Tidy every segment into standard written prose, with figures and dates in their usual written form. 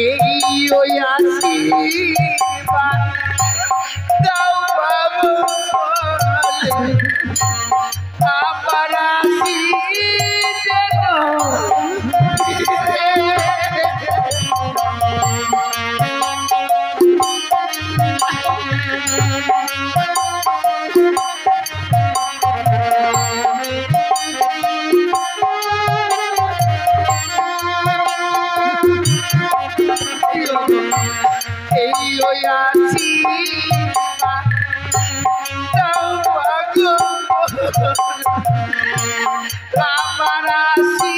এই ওই আশীর্বাদ দাও বাবু আমার আশি এই ওই আশীর্বাদ দাও বাবু আমার আশি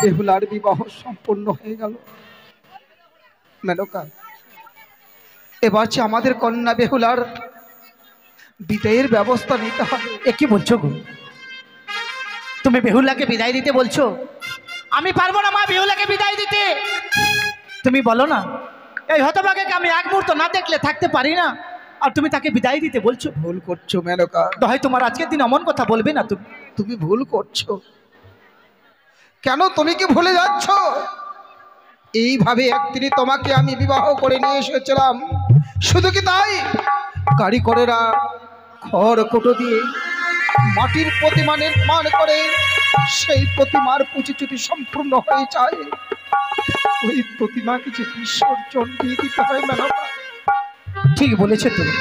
বেহুলার বিবাহ সম্পূর্ণ হয়ে গেল। মেনকা, এবার যে আমাদের কন্যা বেহুলার বিদায়ের ব্যবস্থা নিতে হবে। এ কি বলছো গো? তুমি বেহুলাকে বিদায় দিতে বলছো? আমি পারবো না মা বেহুলাকে বিদায় দিতে। তুমি বলো না, এই হতভাগাকে আমি এক মুহূর্ত না দেখলে থাকতে পারি না, আর তুমি তাকে বিদায় দিতে বলছো? ভুল করছো মেনকা। দহাই তোমার, আজকের দিন অমন কথা বলবে না। তুমি ভুল করছো। কেন তুমি কি ভুলে যাচ্ছ? এইভাবে একদিনই তোমাকে আমি বিবাহ করে নিয়ে এসেছিলাম। শুধু কি তাই, কারিগরেরা খড়কুটো দিয়ে মাটির প্রতিমা নির্মাণ করে সেই প্রতিমার পুঁচিচুটি সম্পূর্ণ হয়ে যায়। ওই প্রতিমাকে যে বিসর্জন দিয়ে দিতে হয় মেনকা। ঠিক বলেছো তুমি,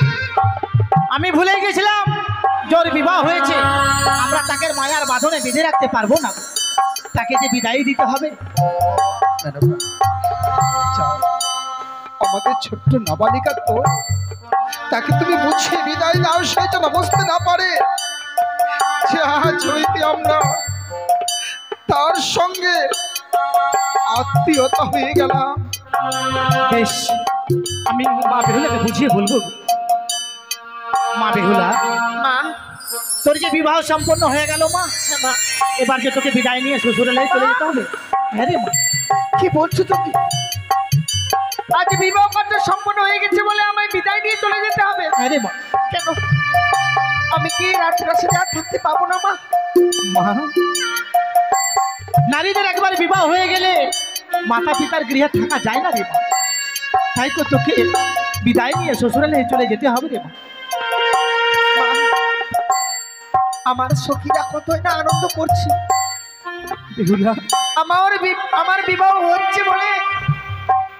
আমি ভুলে গেছিলাম জোর বিবাহ হয়েছে, আমরা তাকে মায়ার বাঁধনে বেঁধে রাখতে পারবো না, তাকে যে বিদায় দিতে হবে। আমাদের ছোট্ট নাবালিকা তো, তাকে তুমি বুঝিয়ে বিদায় দাও, সে যেন বুঝতে না পারে যে আজ হইতে আমরা তার সঙ্গে আত্মীয়তা হয়ে গেলাম। বেশ, আমি মা বেহুলাকে বুঝিয়ে বলবো। মা বেহুলা, মা, তোর যে বিবাহ সম্পন্ন হয়ে গেল মা, এবার যে তোকে বিদায় নিয়ে শ্বশুরালয়ে চলে যেতে হবে। হ্যাঁ রে মা, কি বলছো তুমি? আজ বিবাহ কার্য সম্পন্ন হয়ে গেছে বলে আমায় বিদায় নিয়ে চলে যেতে হবে? হ্যাঁ রে মা। কেন, আমি কি রাজপ্রাসাদে আর থাকতে পাবো না মা? মা, নারীদের একবার বিবাহ হয়ে গেলে মাতা পিতার গৃহে থাকা যায় না রে মা, তাই তো তোকে বিদায় নিয়ে শ্বশুরালয়ে চলে যেতে হবে রে মা। আমার সখীরা কতই না আনন্দ করছে। বেহুলা, আমার বিবাহ হচ্ছে বলে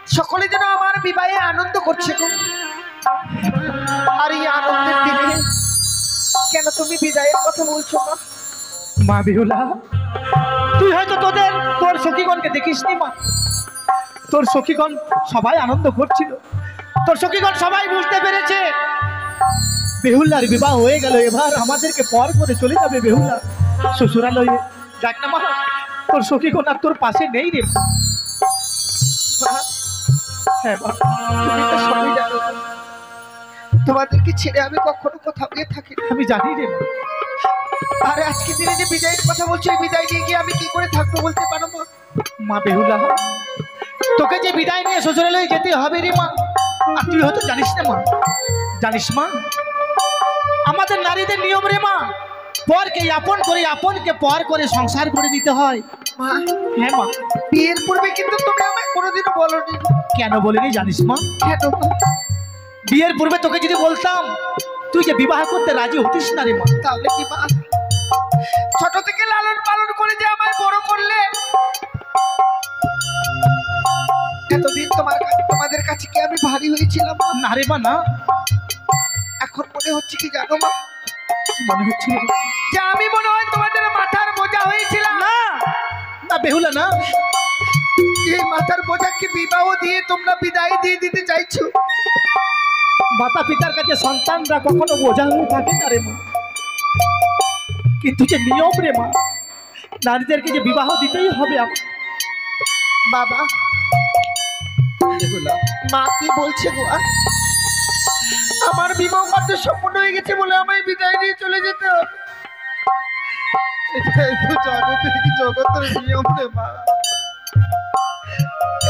সকলে যেন আমার বিবাহে আনন্দ করছে গো। আর এই আনন্দের দিনে কেন তুমি বিদায়ের কথা বলছো মা? মা বেহুলা, তুই হয়তো তোর সখীগণকে দেখিসনি মা। তোর সখীগণ সবাই আনন্দ করছিল, তোর সখীগণ সবাই বুঝতে পেরেছে বেহুলার বিবাহ হয়ে গেল, এবার আমাদেরকে পর করে চলে যাবে বেহুলা শ্বশুরালয়ে। দেখ না মা, তোর সখীগণ আর তোর পাশে নেই রে। মা, হ্যাঁ মা, তুমি তো সবই জানো। তোমাদেরকে ছেড়ে আমি কখনো কোথাও গিয়ে থাকি না। আমি জানি রে মা। আর আজকে দিনে যে বিদায়ের কথা বলছো, এই বিদায় নিয়ে গিয়ে আমি কি করে থাকবো বলতে পারো মা? মা বেহুলা, তোকে যে বিদায় নিয়ে শ্বশুরালয়ে যেতে হবে রে মা। আর তুই হয়তো জানিস না মা, জানিস মা, আমাদের নারীদের নিয়ম রে মা, পরকে আপন করে আপনকে পর করে সংসার করে দিতে হয়। মা, হ্যাঁ মা। বিয়ের পূর্বে কিন্তু তুমি আমায় কোনোদিনও বলোনি। কেন বলিনি জানিস মা? কেন মা? বিয়ের পূর্বে তোকে যদি বলতাম, তুই যে বিবাহ করতে রাজি হতিস না রে মা। তাহলে কি মা, ছোট থেকে লালন পালন করে যে আমায় বড় করলে, এতদিন তোমাদের কাছে কি আমি ভারী হয়েছিলাম মা? না রে মা, না। এখন মনে হচ্ছে কি জানো মা, কি মনে হচ্ছিল? যে আমি মনে হয় তোমাদের মাথার বোঝা হয়েছিলাম। না না বেহুলা, না। যে মাথার বোঝাকে বিবাহ দিয়ে তোমরা বিদায় দিয়ে দিতে চাইছো। মাতা পিতার কাছে সন্তানরা কখনো বোঝা হয়ে থাকে না রে মা, কিন্তু যে নিয়ম রে মা, নারীদেরকে যে বিবাহ দিতেই হবে। বাবা, মা কি বলছে গো? আমার বিবাহ কার্য সম্পূর্ণ হয়ে গেছে বলে আমায় বিদায় নিয়ে চলে যেতে হবে। এটাই তো জগতের নিয়ম রে মা।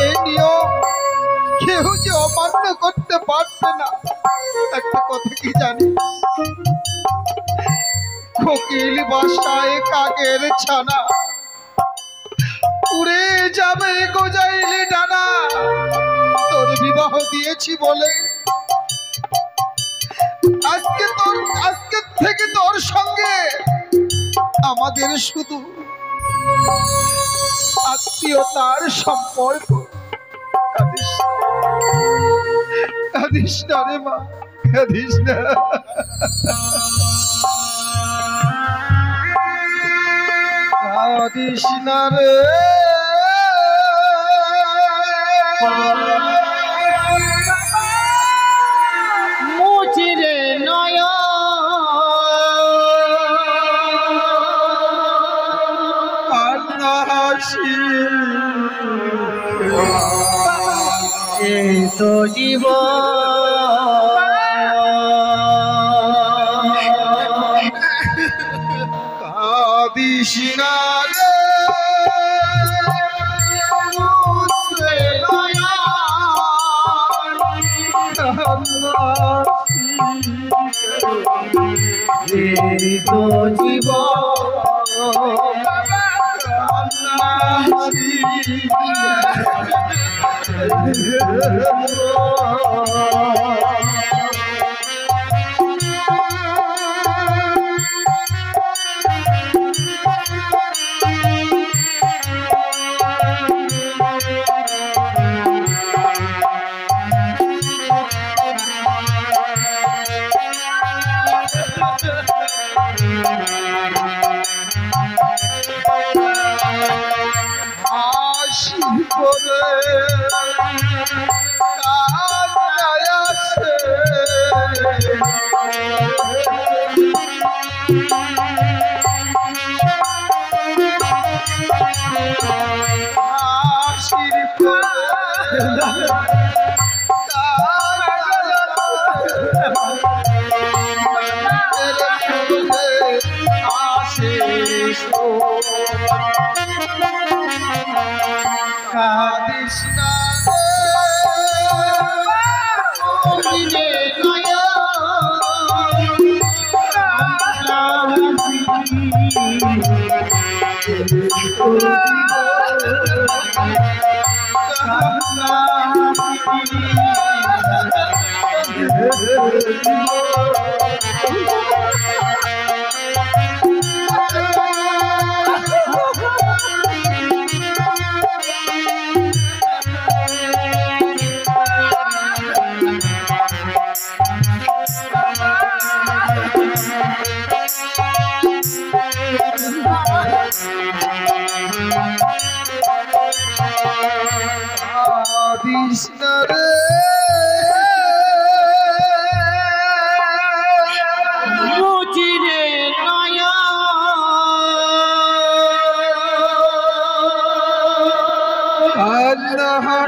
এই নিয়ম কেউ যে অমান্য করতে পারবে না। একটা কথা কি জানি, কোকিল বাসায় কাকের ছানা, উড়ে যাবে গোজাইলে ডানা। তোর বিবাহ দিয়েছি বলে আজকে থেকে তোর সঙ্গে আমাদের শুধু আত্মীয়তার সম্পর্ক। কাঁদিস না রে মা, কাঁদিস না। কাঁদিস না রে, মুচিরে নয় কান্নাহাসি এই তো জীবন। কাঁদিস না রে, মুছে নয়ন কান্নাহাসি। এই তো জীবন। হাসি করে কান্নায় আসে, হাসির করে কাঁদিস না রে,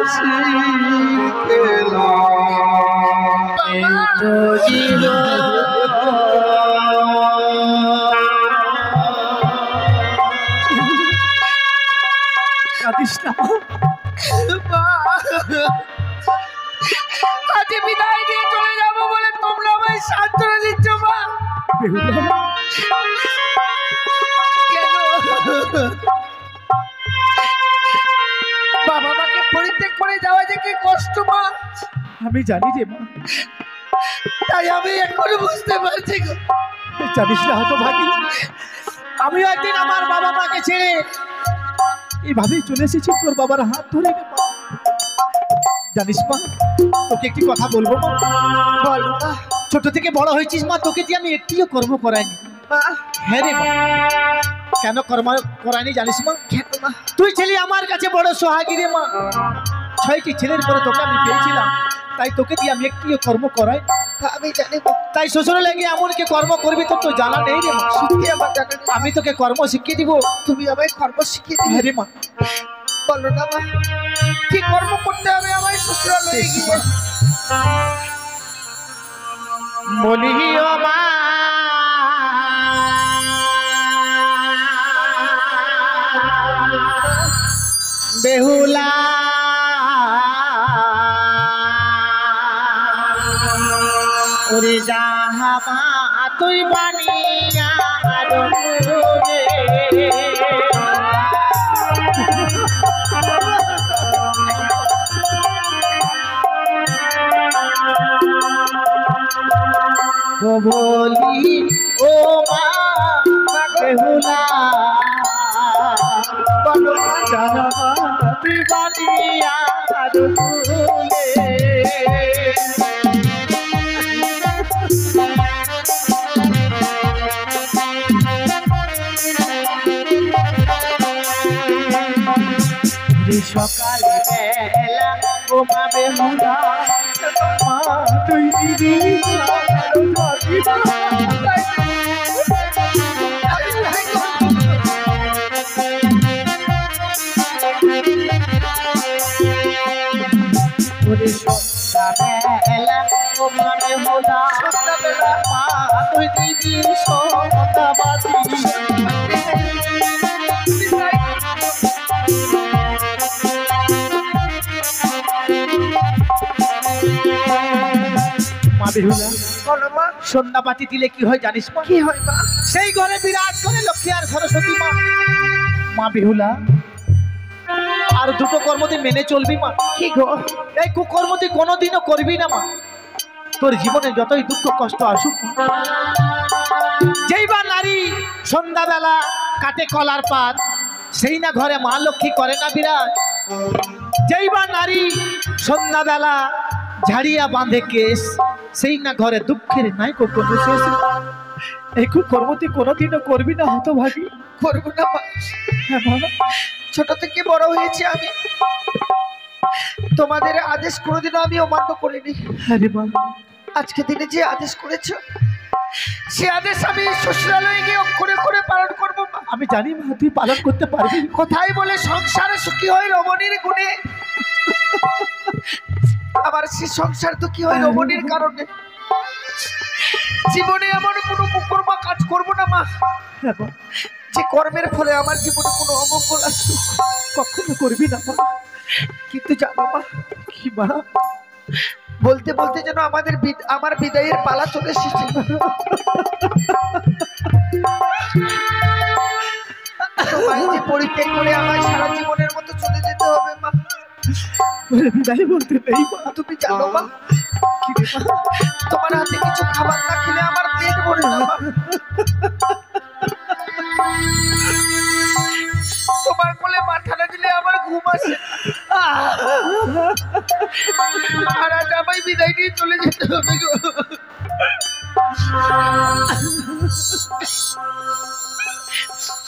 হাসি খেলা এই তো কাঁদিস না আজ বিদায় দিয়ে চলে যাবো বলে তোমরা আমায় সান্ত্বনা দিচ্ছ মা। বেহুলা কেন বাবা মাকে পরিত্যাগ করে যাওয়া যে কি কষ্ট মা, আমি জানি রে মা, তাই আমি এখনো বুঝতে পারছি গো। জানিস না হতভাগী, আমিও একদিন আমার বাবা মাকে ছেড়ে এইভাবেই চলে এসেছি তোর বাবার হাত ধরে রে মা। জানিস মা, তোকে একটি কথা বলবো মা। বল মা। ছোট থেকে বড় হয়েছিস মা, তোকে দিয়ে আমি একটিও কর্ম করাইনি। মা হ্যাঁ রে মা, কেন কর্ম করাইনি জানিস মা? কেন মা? তুই ছেলে আমার কাছে বড় সোহাগী রে মা। 6টি ছেলের পরে তোকে আমি পেয়েছিলাম, তাই তোকে দিয়ে আমি একটিও কর্ম করাই। তা আমি জানি মা। তাই শ্বশুর লেগে এমন কি কর্ম করবি তোর তো জানা নেই রে মা। সত্যি আমার জানা নেই। আমি তোকে কর্ম শিখিয়ে দিব। তুমি আমায় কর্ম শিখিয়ে দিলে। হ্যাঁ রে মা, বলো না মা, কি কর্ম করতে হবে আমায় শ্বশুরালয়ে গিয়ে? বলিও মা বেহুলা ওরে যাহা তুই বানিয়া বলি ও মা বেহুলা বলো জানা তুই বানিয়া সকাল বেলা ও মা বেহুলা মা তুই দিদি সন্ধ্যাবেলা ও মা বেহুলা মা তুই দিদি সন্ধ্যাবাদী মা বেহুলা বলো মা। সন্ধ্যাবাতি দিলে কি হয় জানিস মা? কি হয় মা? সেই ঘরে বিরাজ করে লক্ষ্মী আর সরস্বতী মা। মা বেহুলা আর দুটো কর্ম তুই মেনে চলবি মা। কি গো? এই কুকর্ম তুই কোনোদিনও করবি না মা। তোর জীবনে যতই দুঃখ কষ্ট আসুক, যেই বা নারী সন্ধ্যাবেলা কাটে কলার পাত, সেই না ঘরে মা লক্ষ্মী করে না বিরাজ। যেই বা নারী সন্ধ্যাবেলা ঝাড়িয়া বাঁধে কেশ, সেই না ঘরে দুঃখের নাই কোনো শেষ। এই কুকর্ম তুই কোনোদিনও করবি না হতভাগী। করবো না মা। হ্যাঁ মা, ছোট থেকে বড় হয়েছি আমি, তোমাদের আদেশ কোনোদিনও আমি অমান্য করিনি। হ্যাঁ রে মা, আজকে দিনে যে আদেশ করেছো, সে আদেশ আমি শ্বশুরালয়ে গিয়ে অক্ষরে অক্ষরে পালন করবো মা। আমি জানি মা তুই পালন করতে পারবি। কোথায় বলে সংসারে সুখী হয় রমণীর গুণে, আবার সে সংসার দুঃখী হয় রমণীর কারণে। জীবনে এমন কোনো কুকর্ম কাজ করবো না মা, হ্যাঁ মা, যে কর্মের ফলে আমার জীবনে কোনো অমঙ্গল আসুক। কখনো করবি না মা। কিন্তু জানো মা, কি মা? বলতে বলতে যেন আমার বিদায়ের পালা চলে এসেছে। তোমায় যে পরিত্যাগ করে আমার সারা জীবনের মতো চলে যেতে হবে মা। বিদায় বলতে নেই মা। তুমি জানো মা, কি রে মা? তোমার হাতে কিছু খাবার না খেলে আমার পেট ভরে না মা। তোমার কোলে মাথা না দিলে আমার ঘুম আসে না। আর আজ আমায় বিদায় নিয়ে চলে যেতে হবে গো।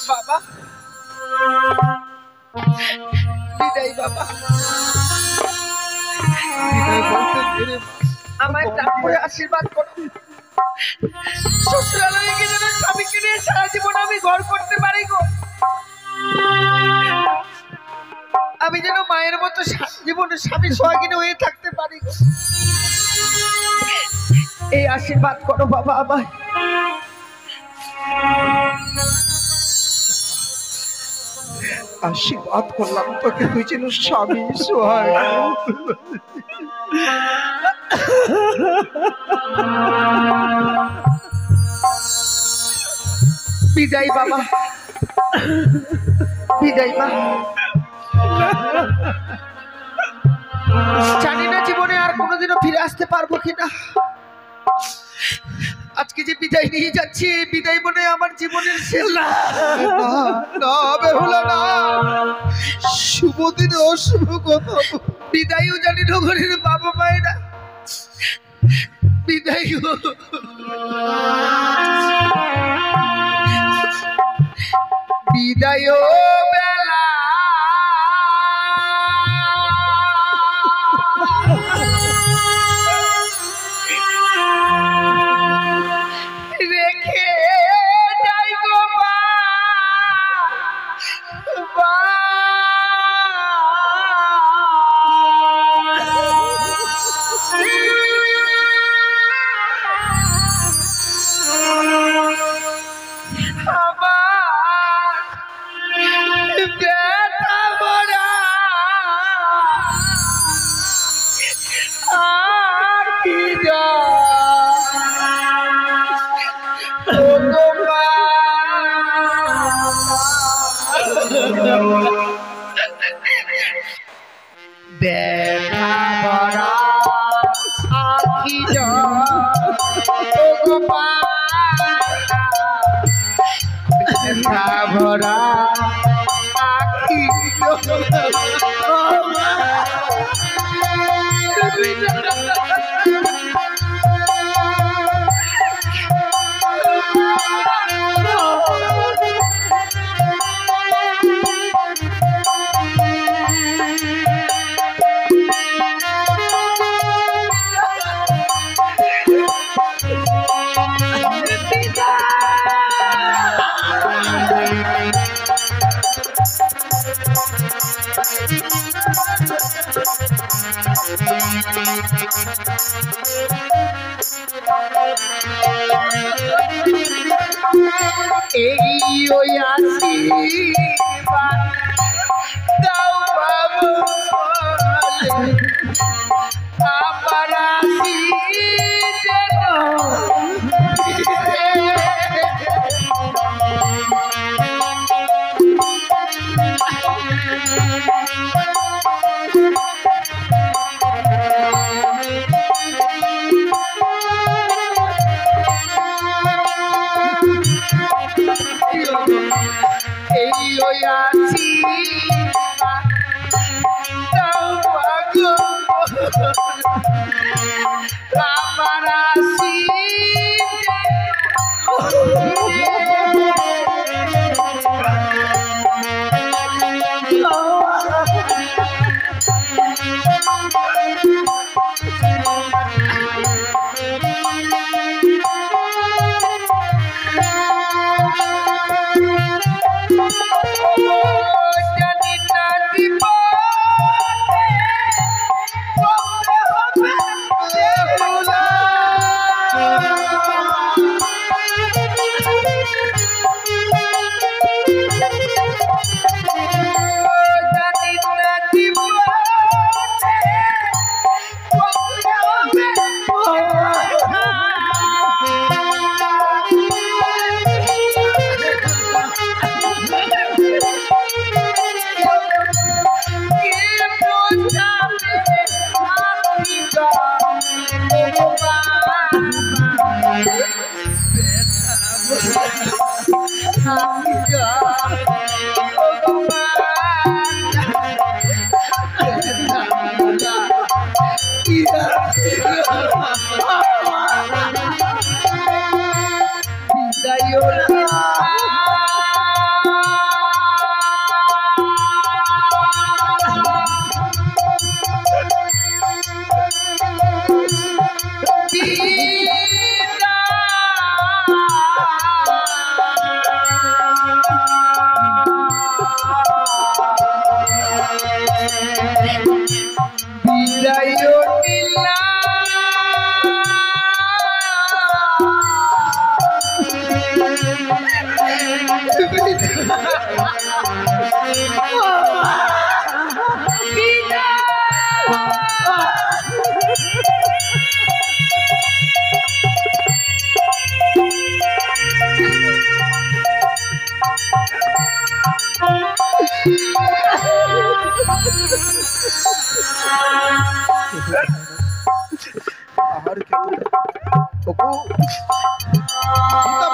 বাবা, বিদায় বাবা। বিদায় বলতে দেরি মা। আমায় ডাক করে আশীর্বাদ করো। শ্বশুরালয়ে গিয়ে যেন স্বামীকে নিয়ে সারা জীবন আমি ঘর করতে পারি গো। আমি আমি যেন মায়ের মতো জীবনে স্বামী সোহাগিনী হয়ে থাকতে পারি। এই আশীর্বাদ করো বাবা আমায়। আশীর্বাদ করলাম তোকে, তুই যেন স্বামী সোহাগ। বিদায় বাবা, বিদায় মা। জানি না জীবনে আর কোনোদিনও ফিরে আসতে পারবো কিনা। আজকে যে বিদায় নিয়ে যাচ্ছি, এই বিদায় মনে আমার জীবনের শেষ। না বেহুলা না, শুভ দিনে অশুভ কথা। বিদায়ও জানি নগরের বাবা মায়েরা, বিদায় বিদায় বেলা রেখে যাই গো মা। ব্যথা ভরা আখি ব্যথা ভরা আখি এই ওই আশীর্বাদ দাও বাবু আমার আশি যেন এই ওই আশীর্বাদ দাও বাবু আমার আশি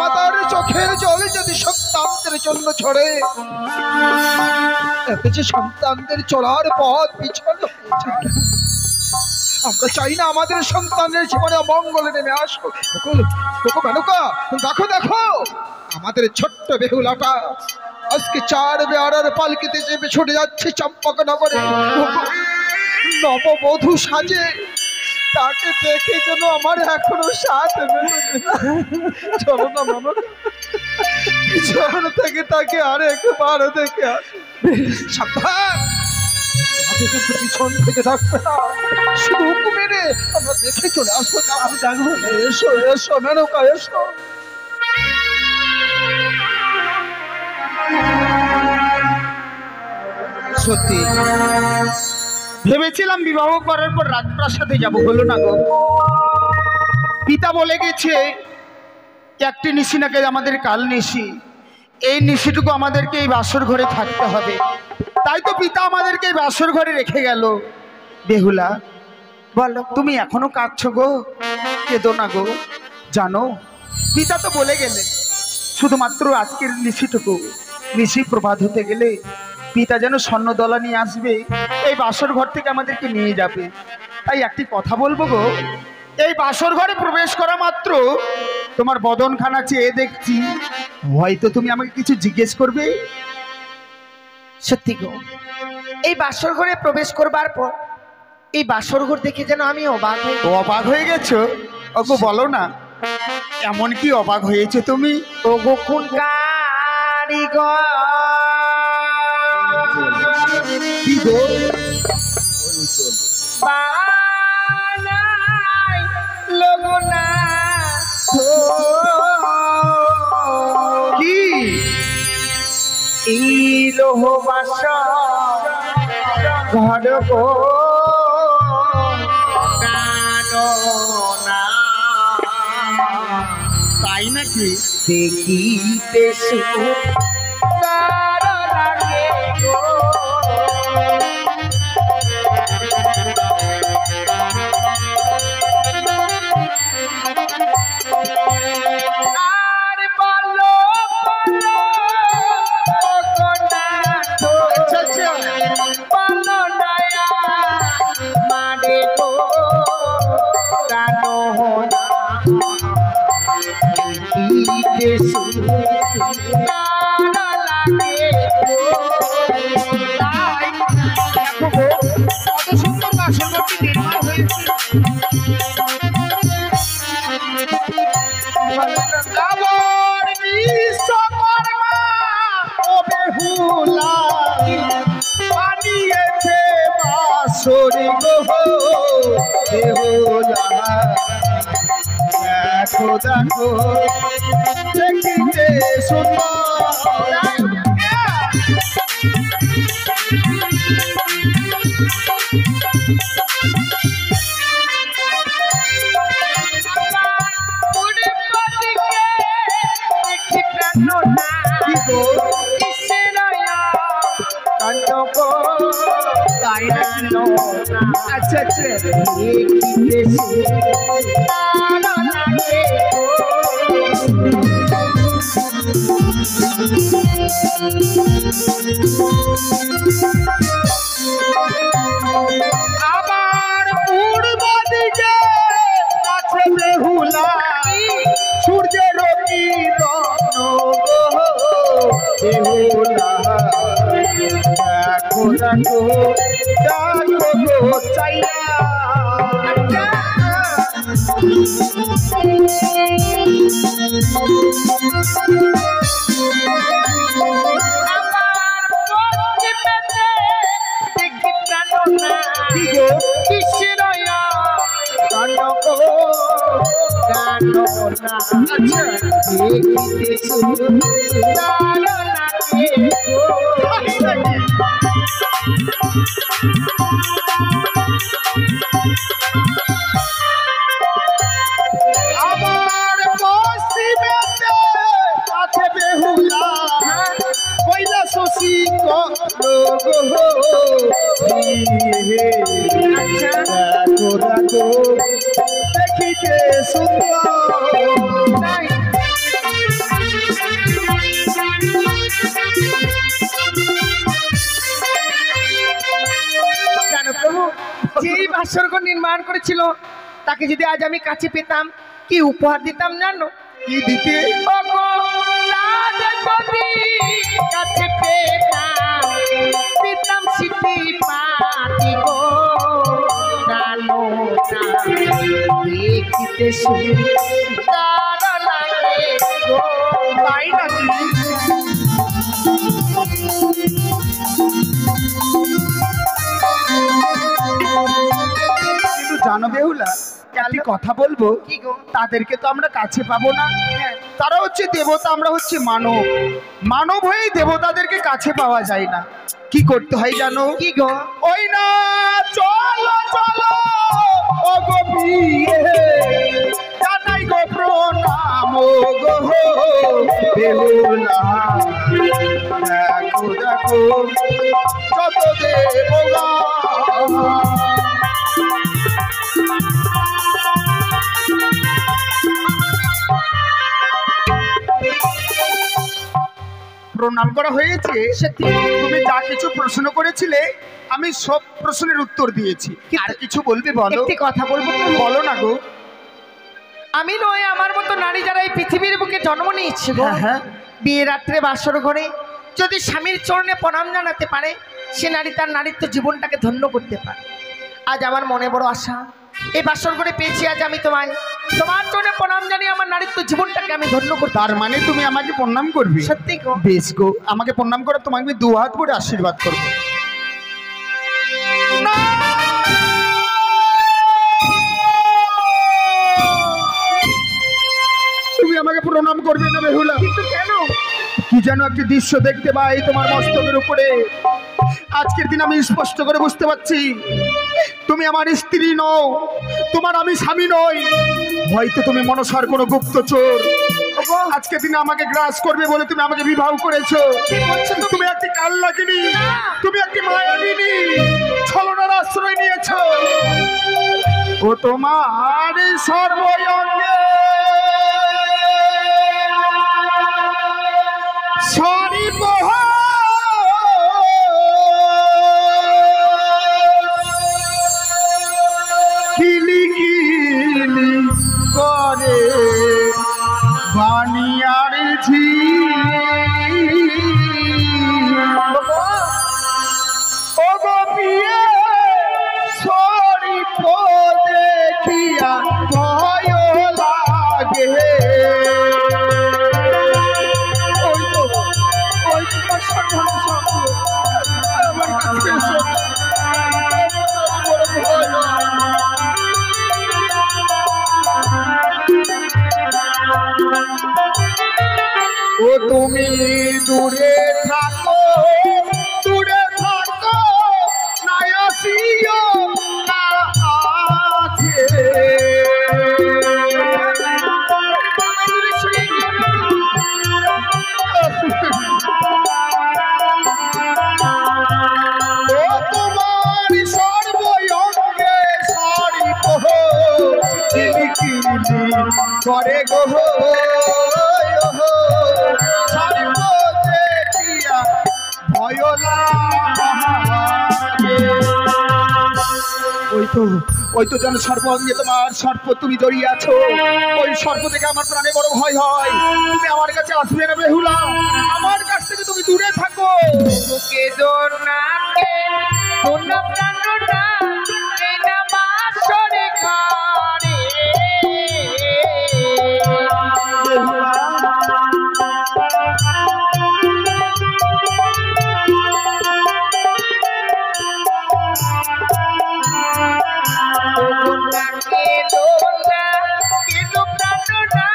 মাতার চোখের জল যদি সন্তানদের জন্য ঝরে, যে সন্তানদের চলার পথ পিছনে আমরা চাই না আমাদের সন্তানের জীবনে অমঙ্গল নেমে আসো। মেনকা, দেখো দেখো আমাদের ছোট্ট বেহুলাটা আজকে 4 বেয়ারার পালকিতে চেপে ছুটে যাচ্ছে চম্পকনগরে নববধূ সাজে। তাকে দেখে যেন আমার এখনো সাথ চলো না মামা, পিছন থেকে তাকে আর একবার দেখে সাবধান, পিছন থেকে থাকবে না, শুধু হুকুমেরে আমরা দেখে চলে আসবো। আমি জানবো। এসো এসো মেনকা, এসো। সত্যি ভেবেছিলাম বিবাহ করার পর রাজপ্রাসাদে যাব, হলো না গো। পিতা বলে গেছে একটি নিশি নাকি আমাদের কাল নিশি, এই নিশিটুকু আমাদেরকে এই বাসর ঘরে থাকতে হবে। তাই তো পিতা আমাদেরকে এই বাসর ঘরে রেখে গেল। বেহুলা বলো, তুমি এখনো কাঁদছো গো? কেঁদো না গো। জানো পিতা তো বলে গেলে শুধুমাত্র আজকের নিশিটুকু, নিশি প্রভাত হতে গেলে পিতা যেন স্বর্ণদলা নিয়ে আসবে, এই বাসর ঘর থেকে আমাদেরকে নিয়ে যাবে। তাই একটি কথা বলবো গো, এই বাসর ঘরে প্রবেশ করা মাত্র তোমার বদনখানা চেয়ে দেখছি, হয়তো তুমি আমাকে কিছু জিজ্ঞেস করবে। সত্যি গো, এই বাসর ঘরে প্রবেশ করবার পর এই বাসর ঘর দেখে যেন আমি অবাক হয়ে গেছো? ওগো বলো না, এমন কি অবাক হয়েছে তুমি? ওগো কোন কারিগর কি গো? বানাই লগনা কি এই লোহ বাসর ঘর গো না, তাই নাকি? দেখিতে সুন্দর লাগে গো, আর বলো বলো নয়া মারে গো কানো বানিয়েছে বাসরি গো বেহুলা, দেখো দেখো দেখিতে সুন্দর। আচ্ছা আচ্ছা আবার পূর্ব দিকে আছে বেহুলা, সূর্যের কিরণ বেহুলা, দেখো দেখো দেখো গো চাইয়া। আচ্ছা দেখিতে সুন্দর লাগে গো। আমার পশ্চিমেতে আছে বেহুলা কইলা শশী দেখো দেখো দেখিতে সুন্দর। জানো প্রভু, যেই বাসরঘর নির্মাণ করেছিল তাকে যদি আজ আমি কাছে পেতাম, কি উপহার দিতাম জানো? কি দিতে? কাছে পেতাম, পেতাম সিটি পাতি গো, জানো না দেখিতে সুন্দর লাগে গো। তাই নাকি? কিন্তু জানো বেহুলা, একটি কথা বলবো, কি গো? তাদেরকে তো আমরা কাছে পাবো না। তারা হচ্ছে দেবতা, আমরা হচ্ছে মানব। মানব হয়েই দেবতাদেরকে কাছে পাওয়া যায় না। কি করতে হয় জানো? কি গো? ওই না চলো চলো ও গো বিয়ে জানাই গো প্রণাম গো বেহুলা, দেখো দেখো যত দেবগণ। প্রণাম করা হয়েছে। তুমি যা কিছু প্রশ্ন করেছিলে আমি সব প্রশ্নের উত্তর দিয়েছি। আর কিছু বলবে বলো? একটি কথা বলবো? বলো না গো। আমি নয়, আমার মতো নারী যারা এই পৃথিবীর বুকে জন্ম নিয়েছে গো, হ্যাঁ, হ্যাঁ। বিয়ে রাত্রে বাসর ঘরে যদি স্বামীর চরণে প্রণাম জানাতে পারে, সে নারী তার নারীত্ব জীবনটাকে ধন্য করতে পারে। আজ আমার মনে বড় আশা, এই বাসর ঘরে পেয়েছি আজ আমি তোমায়, তোমার চরণে প্রণাম জানিয়ে আমার নারীত্ব জীবনটাকে আমি ধন্য করতে। তার মানে তুমি আমাকে প্রণাম করবে? সত্যি গো? বেশ গো, আমাকে প্রণাম করো, তোমাকে আমি 2 হাত করে আশীর্বাদ করবো। তুমি আমাকে প্রণাম করবে না বেহুলা? কিন্তু কেন? কি যেন একটি দৃশ্য দেখতে পাই তোমার মস্তকের উপরে। আজকের দিন আমি স্পষ্ট করে বুঝতে পারছি তুমি আমার স্ত্রী নও, তোমার আমি স্বামী নই। হয়তো তুমি মনসার কোনো গুপ্তচর। আজকের দিনে আমাকে গ্রাস করবে বলে তুমি আমাকে বিবাহ করেছো। তুমি একটি কালনাগিনী, তুমি একটি মায়াবিনী, ছলনার আশ্রয় নিয়েছো। ও তোমার সর্বঙ্গে সরি কিলি কিলি করে বানিয়ার ঝি ও গো পিয়ে সরি দেখিয়া ভয় লাগে। ও তুমি দূরে থাকো, দূরে থাকো না আসিও কাছে। ও তোমার সর্বঙ্গে সারি কহ কিলি কিলি করে গো সারি দেখিয়া ভয় লাগে। ওই তো যেন সর্বঙ্গে তোমার সর্প তুমি জড়িয়ে আছো। ওই সর্প থেকে আমার প্রাণে বড় ভয় হয়। তুমি আমার কাছে আসবে না বেহুলা, আমার কাছ থেকে তুমি দূরে থাকো। বুকে দোনাকে দোনা প্রাণটা এই না বাসরে ঘরে। দোনাকে দোনা কিন্তু প্রাণটা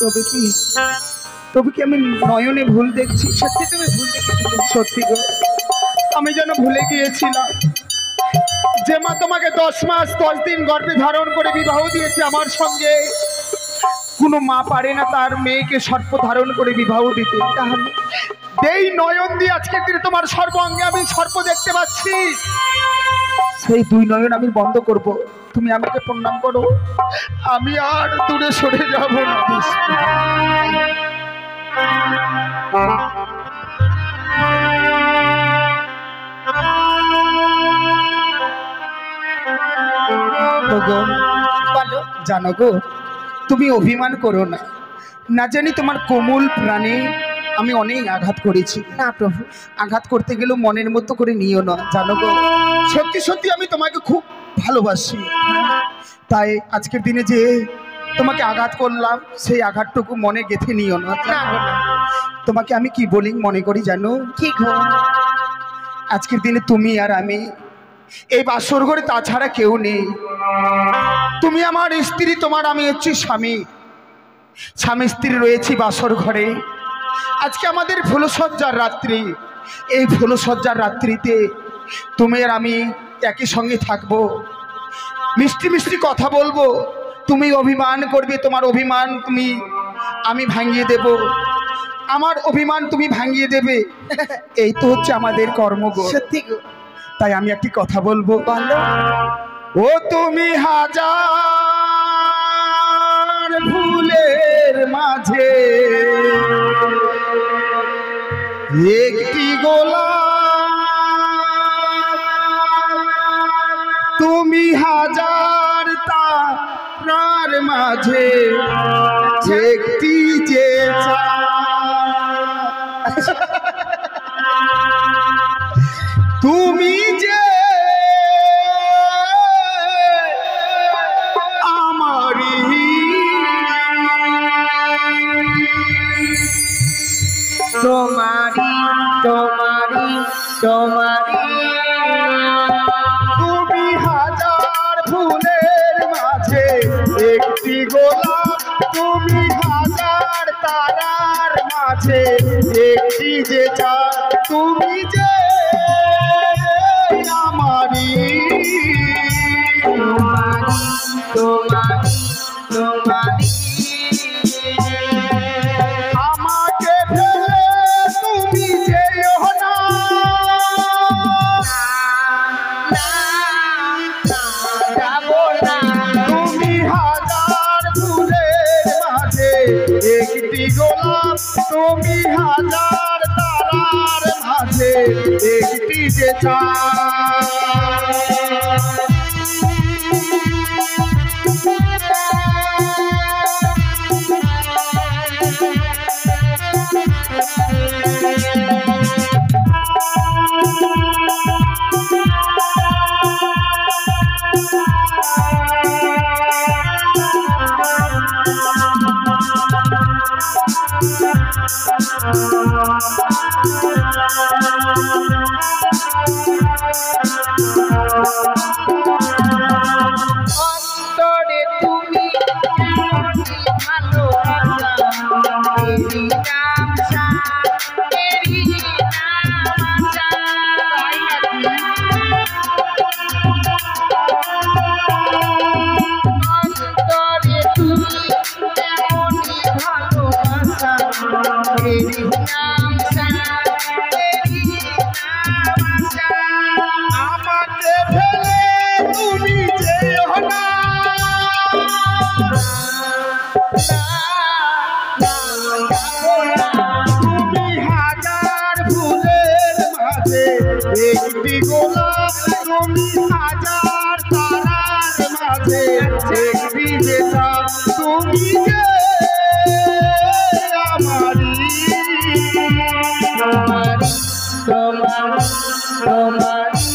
তবে কি আমি নয়নে ভুল দেখছি? সত্যি তুমি ভুল দেখেছো। সত্যি গো, আমি যেন ভুলে গিয়েছিলাম যে মা তোমাকে 10 মাস 10 দিন গর্ভে ধারণ করে বিবাহ দিয়েছে আমার সঙ্গে, কোনো মা পারে না তার মেয়েকে সর্প ধারণ করে বিবাহ দিতে। তাহলে এই নয়ন দিয়ে আজকের দিনে তোমার সর্বাঙ্গে আমি সর্প দেখতে পাচ্ছি, সেই 2 নয়ন আমি বন্ধ করব। তুমি আমাকে প্রণাম করো, আমি আর দূরে সরে যাব না। বলো। জানো গো, তুমি অভিমান করো না, না জানি তোমার কোমল প্রাণে আমি অনেক আঘাত করেছি। না প্রভু, আঘাত করতে গেলেও মনের মতো করে নিও না। জানো গো, সত্যি সত্যি আমি তোমাকে খুব ভালোবাসি, তাই আজকের দিনে যে তোমাকে আঘাত করলাম সেই আঘাতটুকু মনে গেঁথে নিও না। না গো না। তোমাকে আমি কি বলি মনে করি জানো? কি গো? আজকের দিনে তুমি আর আমি এই বাসর ঘরে, তাছাড়া কেউ নেই। তুমি আমার স্ত্রী, তোমার আমি হচ্ছি স্বামী। স্বামী স্ত্রী রয়েছি বাসর ঘরে। আজকে আমাদের ফুলসজ্জার রাত্রি, এই ফুলসজ্জার রাত্রিতে তুমি আর আমি একই সঙ্গে থাকবো, মিষ্টি মিষ্টি কথা বলবো। তুমি অভিমান করবে, তোমার অভিমান আমি ভাঙিয়ে দেব, আমার অভিমান তুমি ভাঙিয়ে দেবে। এই তো হচ্ছে আমাদের কর্মগো। সত্যি গো। তাই আমি একটি কথা বলবো। বলো। ও তুমি হাজার ফুলের মাঝে একটি গোলাপ, তুমি হাজার তারার মাঝে একটি যে চাঁদ। তুমি যে আমারি তোমারি তোমারি তোমারি, তুমি হাজার ফুলের মাঝে একটি গোলাপ, তুমি হাজার তারার মাঝে একটি যে চাঁদ। তুমি যে আমারি তোমারি তোমারি, আমাকে ফেলে তুমি যেও না, যাবো না। তুমি হাজার ফুলের মাঝে একটি গোলাপ, তুমি হাজার তারার মাঝে একটি যে চাঁদ। অন্তরে তুমি এমনই ভালোবাসা, এরই নাম সার, এরই নাম আশা। তাই নাকি? অন্তরে তুমি এমনই ভালোবাসা, এরই নাম সার, এরই নাম আশা। আমাকে ফেলে তুমি যেও না, তুমি হাজার ফুলের মাঝে একটি গোলাপ, তুমি হাজার তারার মাঝে একটি যে চাঁদ। তুমি যে আমারি তোমারি তোমারি তোমারি,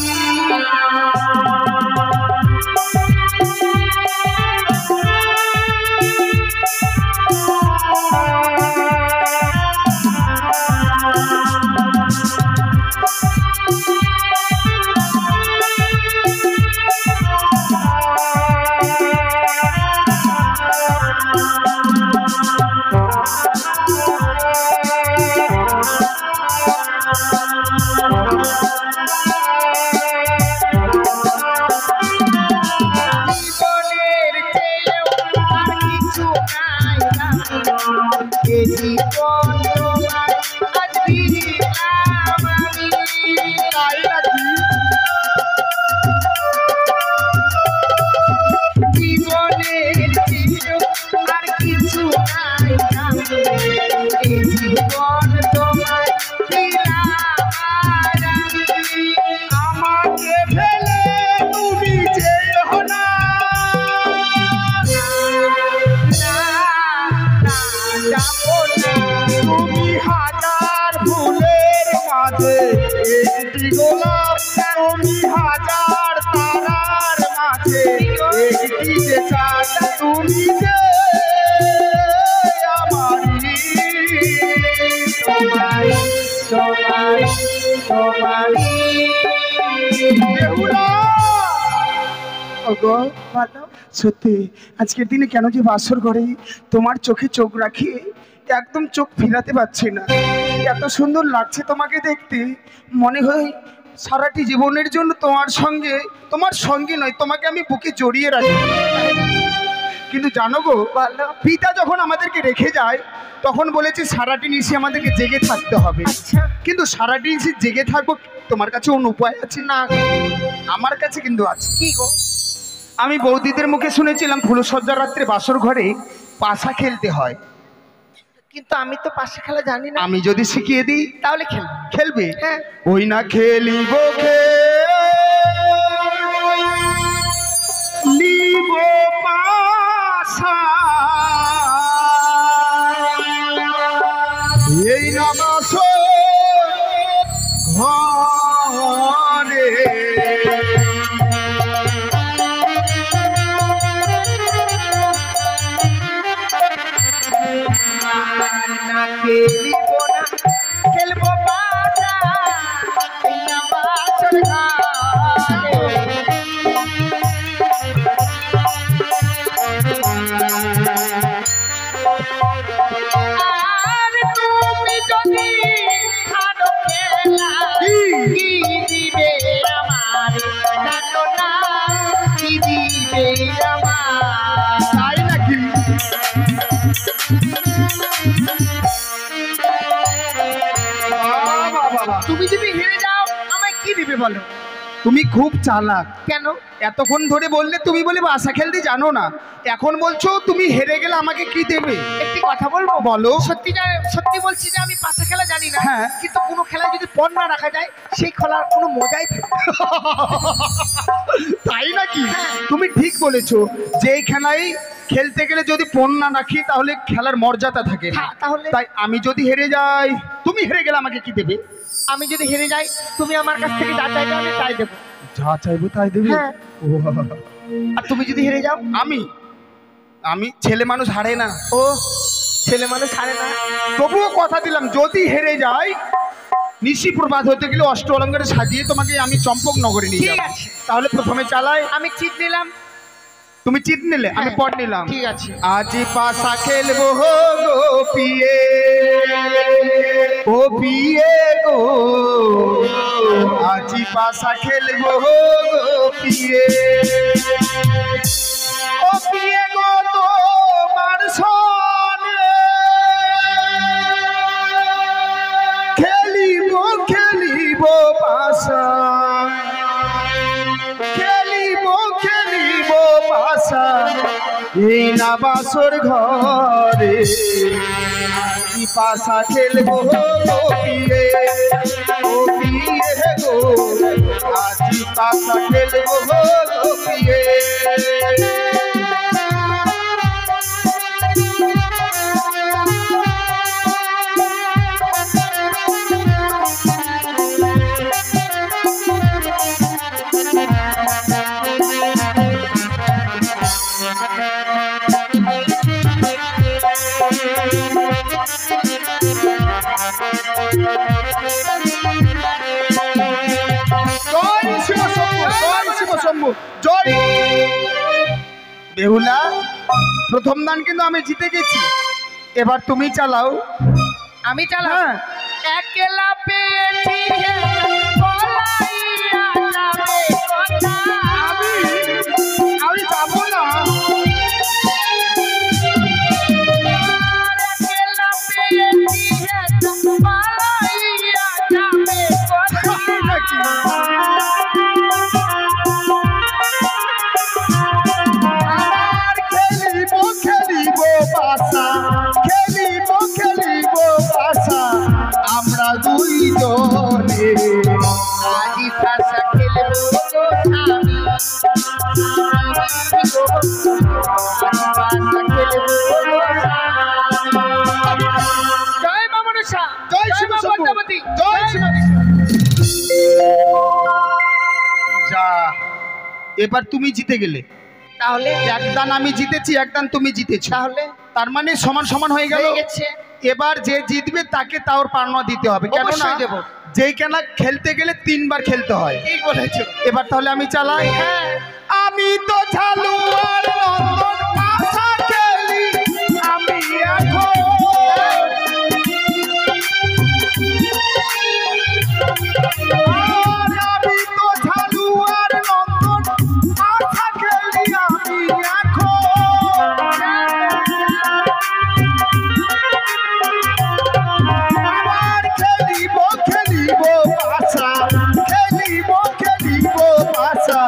যে চাঁদ তুমি যে আমারি বেহুলা। ওগো সত্যি আজকের দিনে কেন যে বাসর ঘরে তোমার চোখে চোখ রাখি একদম চোখ ফিরাতে পারছি না। এত সুন্দর লাগছে তোমাকে দেখতে, মনে হয় সারাটি জীবনের জন্য তোমার সঙ্গে নয় তোমাকে আমি বুকে জড়িয়ে রাখি। কিন্তু জানো গো, পিতা যখন আমাদেরকে রেখে যায় তখন বলেছে সারাটি নিশি আমাদেরকে জেগে থাকতে হবে। কিন্তু সারাটি নিশি জেগে থাকবো, তোমার কাছে অন্য উপায় আছে না? আমার কাছে কিন্তু আছে। কি গো? আমি বৌদিদের মুখে শুনেছিলাম ফুলসজ্জা রাত্রে বাসর ঘরে পাশা খেলতে হয়। কিন্তু আমি তো পাশা খেলা জানি না। আমি যদি শিখিয়ে দিই তাহলে খেলবে? হ্যাঁ। ওই না খেলিব খেলিব পাশা, এই না বাসর ঘরে খেলিব না, খেলবো পাশা, এই না বাসর ঘরে। আর তুমি যদি ছাড়ো খেলা, কি দিবে আমার জানো না, কি দিবে আমার। তাই নাকি? তুমি যদি হেরে যাও আমায় কি দিবে বলো? তুমি খুব চালাক। কেন? এতক্ষণ ধরে বললে তুমি বলে বাসা খেলতে জানো না, এখন বলছো তুমি হেরে গেলে আমাকে কি দেবে? একটি কথা বলবো? বলো। সত্যি বলছি যে আমি পাশা খেলা জানি না। হ্যাঁ। কিন্তু কোনো খেলায় যদি পণ না রাখা যায় সেই খেলার কোনো মজাই থাকে না। তাই নাকি? তুমি ঠিক বলেছো, যে খেলাই খেলতে গেলে যদি পণ না রাখি তাহলে খেলার মর্যাদা থাকে না। তাহলে তাই আমি যদি হেরে যাই, তুমি হেরে গেলে আমাকে কি দেবে? আমি যদি হেরে যাই তুমি আমার কাছ থেকে যা চাইবে আমি তাই দেবো। যা চাইবো তাই দেবে? হ্যাঁ। আর তুমি যদি হেরে যাও? আমি ছেলে মানুষ হারে না। ও ছেলে মানুষ হারে না। তবুও কথা দিলাম, যদি হেরে যাই নিশি প্রভাত হতে গেলে অষ্ট অলঙ্কারে সাজিয়ে তোমাকে আমি চম্পক নগরে নিয়ে ঠিক যাবো। আছে। তাহলে প্রথমে চালাই। আমি চিট নিলাম। তুমি চিট নিলে, আমি হ্যাঁ, পট নিলাম। ঠিক আছে। আজি পাশা খেলবো গো পিয়ে, ও পিয়ে গো, আজি পাশা খেলবো গো পিয়ে, ও পিয়ে গো তোমার সনে খেলিব খেলিব পাশা, খেলিব খেলিব পাশা, এই না বাসর ঘরে আজি পাশা খেলবো গো পিয়ে, ও পিয়ে গো, আজি পাশা খেলবো গো পিয়ে। জয় বেহুলা, প্রথম দান কিন্তু আমি জিতে গেছি, এবার তুমি চালাও। আমি চালাবো। হ্যাঁ। একলা পেয়েছি হে পলাইয়া যাবে কথা। আমি যাবো না। একলা পেয়েছি হে পলাইয়া যাবে কথা। আর খেলিব খেলিব পাশা, খেলিব খেলিব পাশা, আমরা দুইজনে আজি পাশা খেলবো গো স্বামী, আজি পাশা খেলবো গো স্বামী। জয় মা মনসা, জয় শিব মা শম্ভু, পদ্মাবতী, জয় শিব। যা, এবার তুমি জিতে গেলে। তাহলে একদান আমি জিতেছি, একদান তুমি জিতেছো, তাহলে তার মানে সমান সমান হয়ে গেল। হয়ে গেছে। এবার যে জিতবে তাকে তার পাওনা দিতে হবে, কেননা অবশ্যই দেব। যেই কেনা খেলতে গেলে 3 বার খেলতে হয়। ঠিক বলেছো। এবার তাহলে আমি চালাই। হ্যাঁ। আমি তো ঝালুয়ার নন্দন পাশা খেলি, আমি এখন আমি তো ঝালুয়ার নন্দন পাশা খেলি, আমি এখন আবার খেলিব খেলিব পাশা, খেলিব খেলিব পাশা,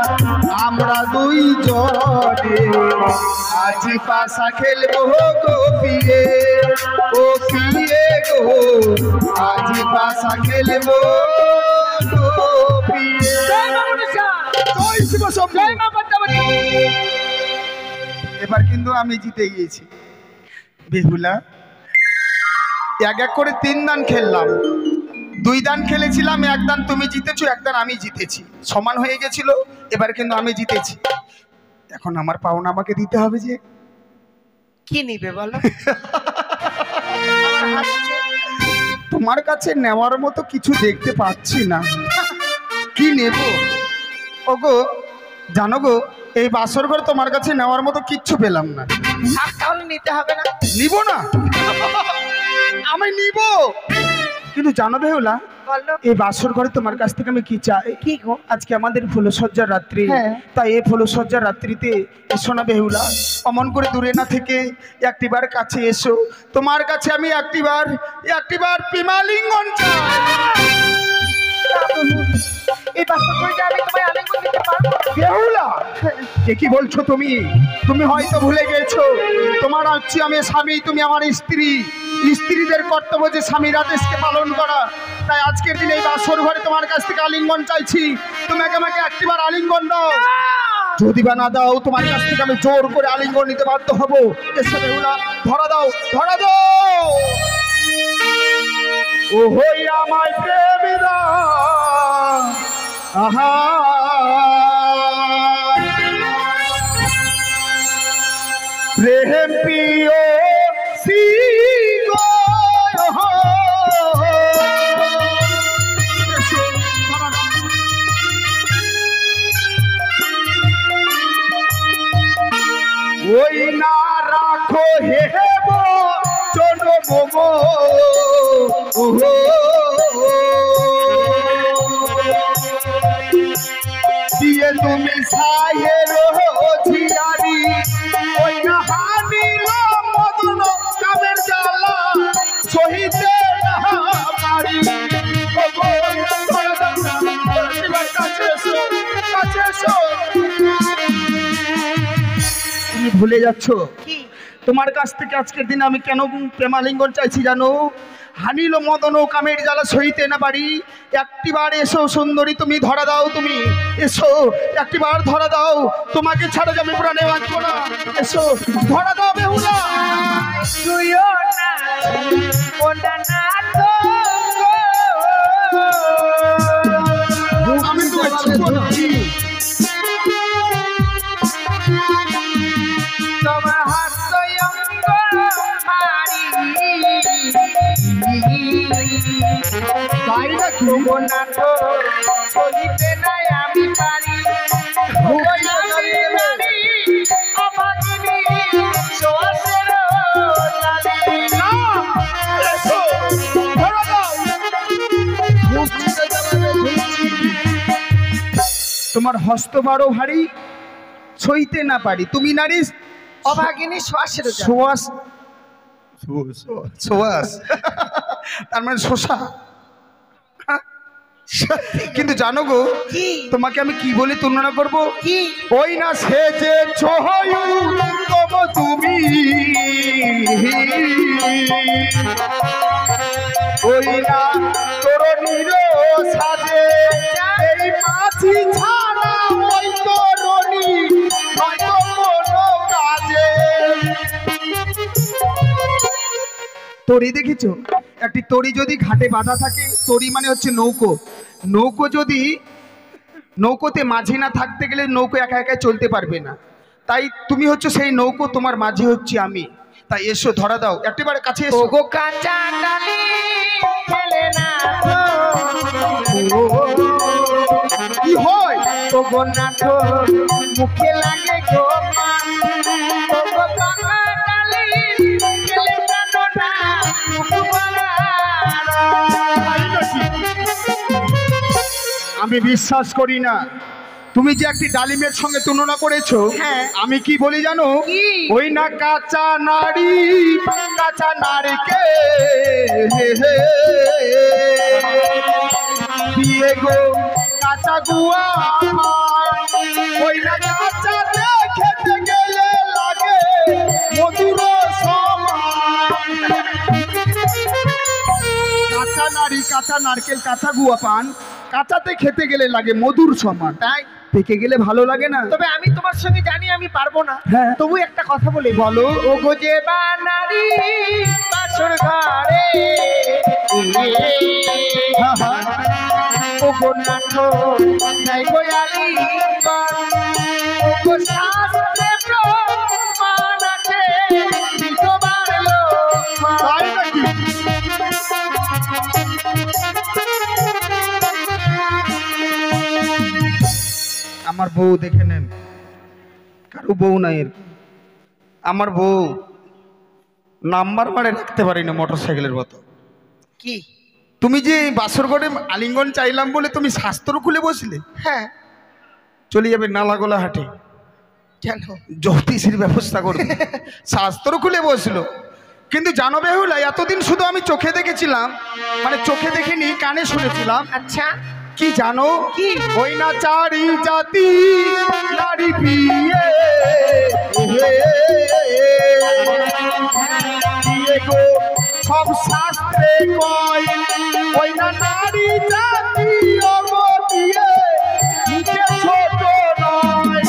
আমরা দুইজনে আজ পাশা খেলবো গো পিয়ে, ও পিয়ে গো আজ পাশা খেলবো গো পিয়ে। জয় শিব শম্ভু। এবার কিন্তু আমি জিতে গিয়েছি বেহুলা। এক এক করে 3 দান খেললাম, 2 দান খেলেছিলাম, 1 দান তুমি জিতেছো, 1 দান আমি জিতেছি, সমান হয়ে গেছিল। এবার কিন্তু আমি জিতেছি, এখন আমার পাওনা আমাকে দিতে হবে। যে কি নিবে বলো? তোমার কাছে নেওয়ার মতো কিছু দেখতে পাচ্ছি না, কি নেব? ওগো জানো গো, এই বাসর ঘর তোমার কাছে নেওয়ার মতো কিচ্ছু পেলাম না। তাহলে নিতে হবে না? নিব না, আমি নিব। কিন্তু জানো বেহুলা, বলো। এই বাসর ঘরে তোমার কাছ থেকে আমি কি চাই? কি গো? আজকে আমাদের ফুলসজ্জার রাত্রি, হ্যাঁ। তাই এই ফুলসজ্জার রাত্রিতে এসো না বেহুলা, অমন করে দূরে না থেকে একটিবার কাছে এসো। তোমার কাছে আমি একটিবার প্রেমালিঙ্গন চাই। এই বাসর ঘরটা আমি তোমায় আলিঙ্গন দিতে পারবো? বেহুলা, এ কি বলছো তুমি? তুমি হয়তো ভুলে গেছো, তোমার হচ্ছে আমি স্বামী, তুমি আমার স্ত্রী। স্ত্রীদের কর্তব্য যে স্বামীর আদেশকে পালন করা। তাই আজকের দিনে এই বাসর ঘরে তোমার কাছ থেকে আলিঙ্গন চাইছি। তুমি আমাকে একটিবার আলিঙ্গন দাও, যদি বা না দাও তোমার কাছ থেকে আমি জোর করে আলিঙ্গন নিতে বাধ্য হবো। এসে বেহুলা, ধরা দাও, ধরা দাও। ও হই আমায় প্রেমিরা, আহা প্রেম প্রিয় সিগো, ওই না রাখো হেব জনম দিয়ে তুমি সাহের ঝিয়ারি, ওই না হানিল মদন কামের জ্বালা সহিতে না পারি। তুমি ভুলে যাচ্ছ কি? তোমার কাছ থেকে আজকের দিনে আমি কেন প্রেমালিঙ্গন চাইছি জানো? হানিল মদন ও কামের জ্বালা সহিতে না পারি। একটিবার এসো সুন্দরী, তুমি ধরা দাও, তুমি এসো, একটিবার ধরা দাও, তোমাকে ছাড়া যাবে প্রাণে বাঁচবো না। এসো, ধরা দাও বেহুলা। তুইও না ওটা না তো আমি তো ছুবো না। তোমার হাত অঙ্গ মারি তাই নাকি? না তো বলিতে নাই আমি পারি। ওই আমি মারি অভাগিনী শ্বাসের লালি। না, এসো, ধরা দাও। তোমার হস্ত বড় ভারী, সইতে না পারি। তুমি নারী অভাগিনী শ্বাসের সোয়াস, সোয়াস তার মানে শোষা। কিন্তু জানো গো, কি? তোমাকে আমি কি বলে তুলনা করব? কি? ওই না সে যে ছয়ু তব তুমি, ওই না তরুণীর সাজে এই মাছি ছাড়া ওই তরুণী হয়তো কোনো কাজে। তরি দেখেছো? একটি তরি যদি ঘাটে বাঁধা থাকে, তরি মানে হচ্ছে নৌকো। নৌকো যদি নৌকোতে মাঝি না থাকতে গেলে নৌকো একা একা চলতে পারবে না। তাই তুমি হচ্ছে সেই নৌকো, তোমার মাঝি হচ্ছে আমি। তাই এসো, ধরা দাও, একেবারে কাছে এসো। ওগো কাঁচা ডালি খেলে না কি হয়? ওগো নাঠো মুখে লাগে গো পান। ওগো কাঁচা ডালি খেলে জানো না তাই নাকি? আমি বিশ্বাস করি না। তুমি যে একটি ডালিমের সঙ্গে তুলনা করেছো, হ্যাঁ। আমি কি বলি জানো? কি? ওই না কাঁচা নারী, কাঁচা নারীকে দিয়ে গো কাঁচা গুয়া, ওই না কাঁচা খেতে গেলে লাগে মধুর সমান। কাঁচা নারী, কাঁচা নারকেল, কাঁচা গুয়া পান, কাঁচাতে খেতে গেলে লাগে মধুর সমান। তাই পেকে গেলে ভালো লাগে না। তবে আমি তোমার সঙ্গে জানি আমি পারবো না, হ্যাঁ। তবু একটা কথা বলি। বলো। ওগো যে বানারি বাসর ঘরে হ্যাঁ, হ্যাঁ। ওগো নাঠো নাই গোয়ালি ওগো শাস্ত্রে প্রমাণ আছে তোমার লোক। তাই নাকি? আমার বউ দেখে নেন, কারো বউ নাই এরকম। আমার বউ নাম্বার বারে রাখতে পারি না মোটর সাইকেলের মতো। কি? তুমি যে বাসর ঘরে আলিঙ্গন চাইলাম বলে তুমি শাস্ত্র খুলে বসলে, হ্যাঁ। চলে যাবে নালাগোলা হাটে, কেন? জ্যোতিষীর ব্যবস্থা করবে। শাস্ত্র খুলে বসলো। কিন্তু জানো বেহুলা, এতদিন শুধু আমি চোখে দেখেছিলাম, মানে চোখে দেখিনি, কানে শুনেছিলাম। আচ্ছা, কি জানো? কি? ওই না চারি জাতি নারী বিয়ে বিয়ে গো সব শাস্ত্রে কয়, ওই না নারী জাতি অবদিয়ে নিচে ছোট নয়।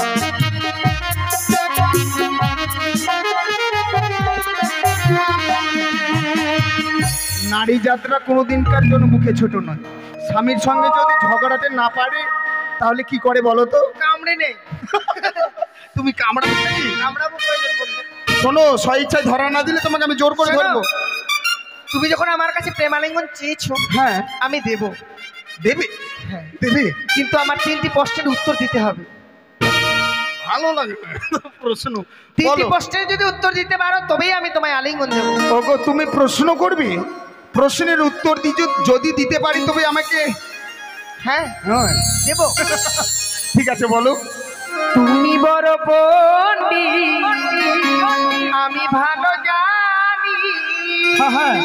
নারী যাত্রা কোনোদিনকার জন্য মুখে ছোট নয়। স্বামীর সঙ্গে যদি ঝগড়াতে না পারে তাহলে কি করে বলো তো? কামড়ে নেই। তুমি কামড়াবে নাকি? কামড়াবো প্রয়োজন বললে। শোনো, স্বইচ্ছায় ধরা না দিলে তোমাকে আমি জোর করে শোনো। ধরবো। তুমি যখন আমার কাছে প্রেমালিঙ্গন চেয়েছো, হ্যাঁ, আমি দেব। দেবে? হ্যাঁ, দেবে? কিন্তু আমার 3টি প্রশ্নের উত্তর দিতে হবে। ভালো লাগে প্রশ্ন। 3টি বলো। প্রশ্নের যদি উত্তর দিতে পারো তবেই আমি তোমায় আলিঙ্গন দেব। ওগো, তুমি প্রশ্ন করবে, প্রশ্নের উত্তর যদি দিতে পারি তবে আমাকে। হ্যাঁ, হ্যাঁ, দেব। ঠিক আছে, বলো। তুমি বড় পণ্ডিত, আমি ভালো জানি। হ্যাঁ, হ্যাঁ।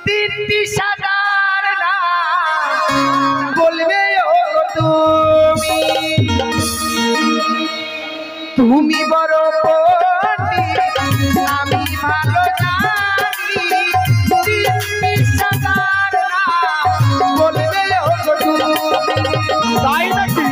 3টি সাদার নাম বলবে ও তুমি। তুমি বড় পণ্ডিত, আমি ভালো জানি। 3টি সাদার নাম বলবে ও তুমি। তাই নাকি?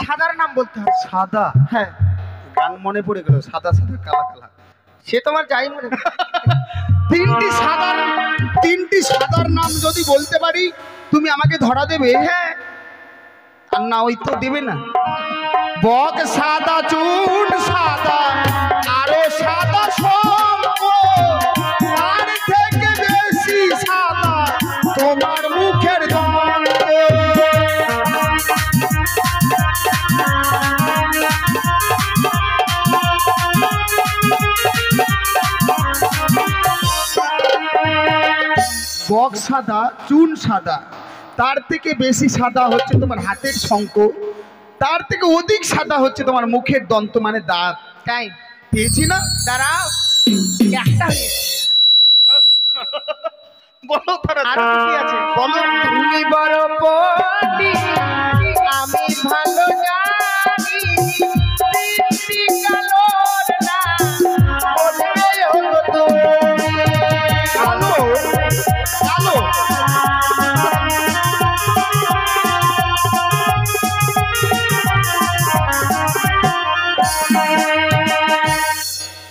সাদার নাম বলতে হবে। সাদা? হ্যাঁ, গান মনে পড়ে গেল, সাদা সাদা কালা কালা। সে তোমার যাই মনে করো। 3টি সাদার নাম যদি বলতে পারি তুমি আমাকে ধরা দেবে? হ্যাঁ। আর না ওই তো দেবে না। বক সাদা, চুন সাদা, আরো সাদা শঙ্খ, তার থেকে বেশি সাদা তোমার মুখের দন্ত। বক সাদা, চুন সাদা, তার থেকে বেশি সাদা হচ্ছে তোমার হাতের শঙ্খ, তার থেকে অধিক সাদা হচ্ছে তোমার মুখের দন্ত, মানে দাঁত। তাই পেয়েছি না? দাঁড়াও, একটা হয়েছে। বলো তারা। আরো কি আছে? বলো। তুমি বড় পণ্ডিত, আমি ভালো জানি। 3টি কালোর নাম বলবে ও তুমি। কালো? কালো?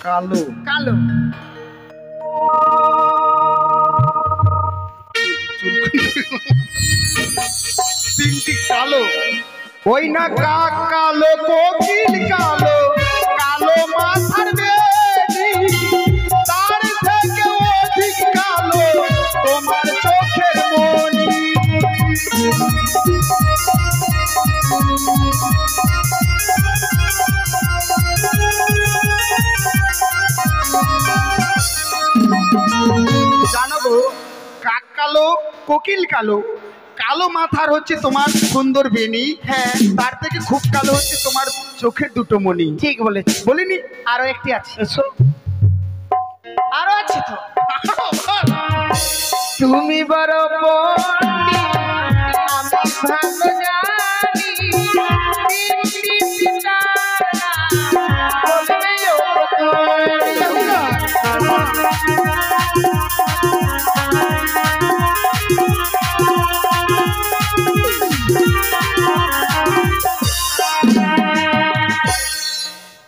কালো? কালো। তিনটি কালো, ওই না কাক কালো, কোকিল কালো, কালো মাথার বেনি, তার থেকে অধিক কালো তোমার চোখের মনি। জানো গো, কাক কালো, কোকিল কালো, কালো মাথার হচ্ছে তোমার সুন্দর বেনি, হ্যাঁ তার থেকে খুব কালো হচ্ছে তোমার চোখের দুটো মনি। ঠিক বলেছি। বলিনি? আরো একটি আছে, এসো। আরো আছে তো। তুমি বড় পণ্ডিত, আমি ভালো জানি, তিনটি সিতারা বলবে ও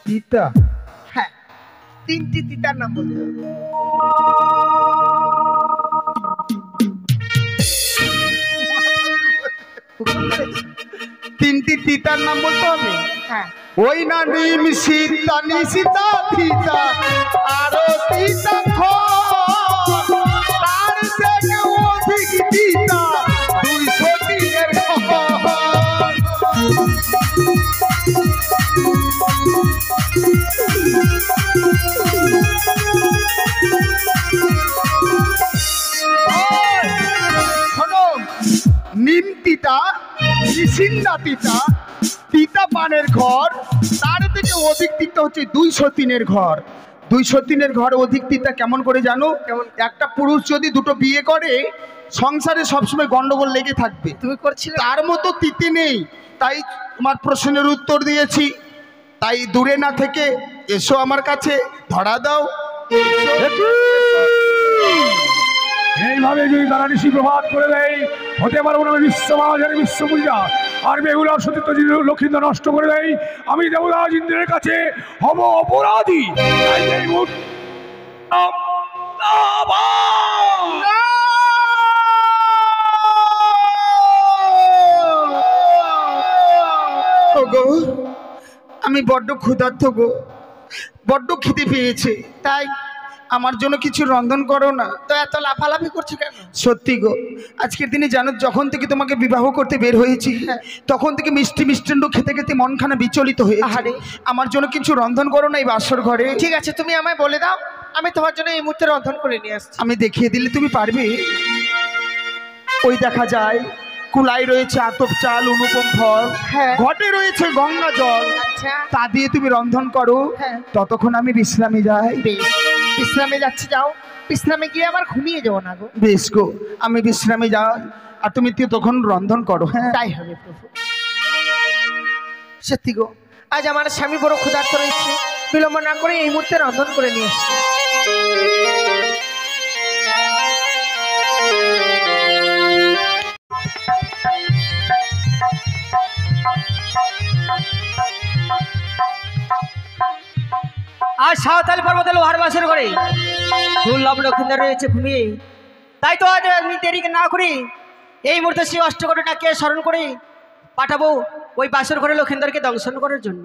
পিতা? হ্যাঁ, তিনটি তিতার নাম বলতে হবে। তিনটি তিতার নাম বলতে হবে? হ্যাঁ, ওই না নিম সীতা, নিশিতা তিতা, আরো তিতা তার থেকে অধিক তিতা 200 দিনের শোনো, নিম তিতা, নিশিন্দা তিতা, তিতা পানের ঘর, তার থেকে অধিক তিতা হচ্ছে 203-এর ঘর। 203-এর ঘর অধিক তিতা কেমন করে জানো? কেমন? একটা পুরুষ যদি দুটো বিয়ে করে, সংসারে সবসময় গন্ডগোল লেগে থাকবে। তুমি করছিলে? তার মতো তিতে নেই। তাই তোমার প্রশ্নের উত্তর দিয়েছি। তাই দূরে না থেকে এসো আমার কাছে, ধরা দাও। এইভাবে যদি তারা ঋষি প্রভাত করে দেয়, হতে পারবো না আমি বিশ্ববাজারে বিশ্বপূজা। আর বেহুলার সতীত্ব যদি লক্ষিন্দর নষ্ট করে দেয়, আমি দেবরাজ ইন্দ্রের কাছে হব অপরাধী। তাই এই মুহূর্তে গো, আমি বড্ড ক্ষুধার্ত গো, বড্ড খিদে পেয়েছে। তাই আমার জন্য কিছু রন্ধন করো না। তো এত লাফালাফি করছো কেন? সত্যি গো, আজকের দিনে জানো, যখন থেকে তোমাকে বিবাহ করতে বের হয়েছি, তখন থেকে মিষ্টি মিষ্টান্ন খেতে খেতে মনখানা বিচলিত হয়েছে। আহারে। আমার জন্য কিছু রন্ধন করো না এই বাসর ঘরে। ঠিক আছে, তুমি আমায় বলে দাও, আমি তোমার জন্য এই মুহূর্তে রন্ধন করে নিয়ে আসছি। আমি দেখিয়ে দিলে তুমি পারবে? ওই দেখা যায় কুলাই রয়েছে আতপ চাল, অনুপম ফল, হ্যাঁ। ঘটে রয়েছে গঙ্গা জল, আচ্ছা, তা দিয়ে তুমি রন্ধন করো। হ্যাঁ। ততক্ষণ আমি বিশ্রামে যাই। বেশ, বিশ্রামে যাচ্ছি, যাও। বিশ্রামে গিয়ে আবার ঘুমিয়ে যাবো না গো। বেশ গো, আমি বিশ্রামে যাই, আর তুমি তখন রন্ধন করো। হ্যাঁ, তাই হবে প্রভু। সত্যি গো, আজ আমার স্বামী বড় ক্ষুধার্ত রয়েছে, বিলম্ব না করে এই মুহূর্তে রন্ধন করে নিয়ে এসছি। আজ সাঁওতাল পর্বতে লোহার বাসর করে দুর্লভ লক্ষিন্দর রয়েছে ঘুমিয়ে। তাই তো আজ আমি দেরি না করি এই মুহূর্তে সেই অষ্টকটাকে স্মরণ করে পাঠাবো ওই বাসর ঘরে লক্ষিন্দরকে দংশন করার জন্য।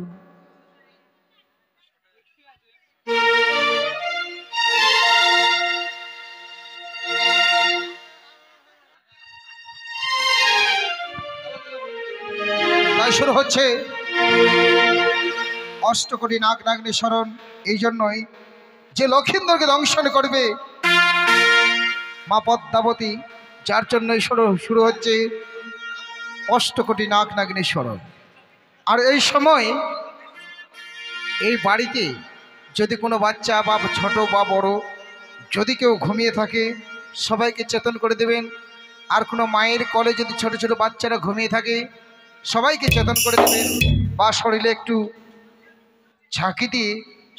তাই শুরু হচ্ছে অষ্টকোটি নাগ নাগিনী স্মরণ। এই জন্যই যে লক্ষিন্দরকে দংশন করবে মা পদ্মাবতী, যার জন্যই শুরু হচ্ছে অষ্টকোটি নাগ নাগিনী স্মরণ। আর এই সময় এই বাড়িতে যদি কোনো বাচ্চা বা ছোট বা বড় যদি কেউ ঘুমিয়ে থাকে, সবাইকে চেতন করে দেবেন। আর কোনো মায়ের কোলে যদি ছোট ছোট বাচ্চারা ঘুমিয়ে থাকে, সবাইকে চেতন করে দেবেন, বা শরীরে একটু ঝাঁকি দিয়ে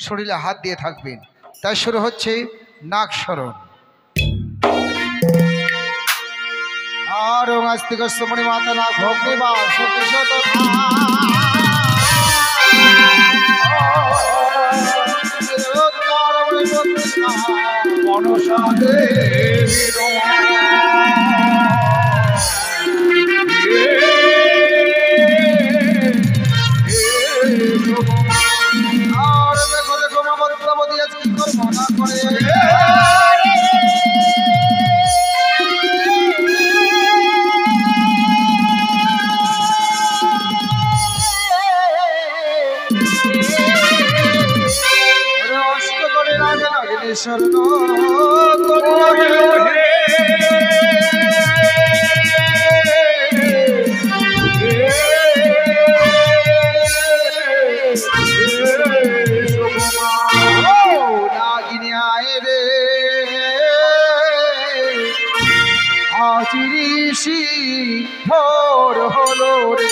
শরীরে হাত দিয়ে থাকবেন। তাই শুরু হচ্ছে নাগ স্মরণ। আর আস্তিক মণি মাতা না ভগ্নে বা সতী শত মনস আর দেখো দেখো মা পদ্মাবতী আজ কি করবো না করে অষ্ট করে রাগে নাগিনী শরণ নাগিনী আয় রে আচিরিষি ভোর হলো রে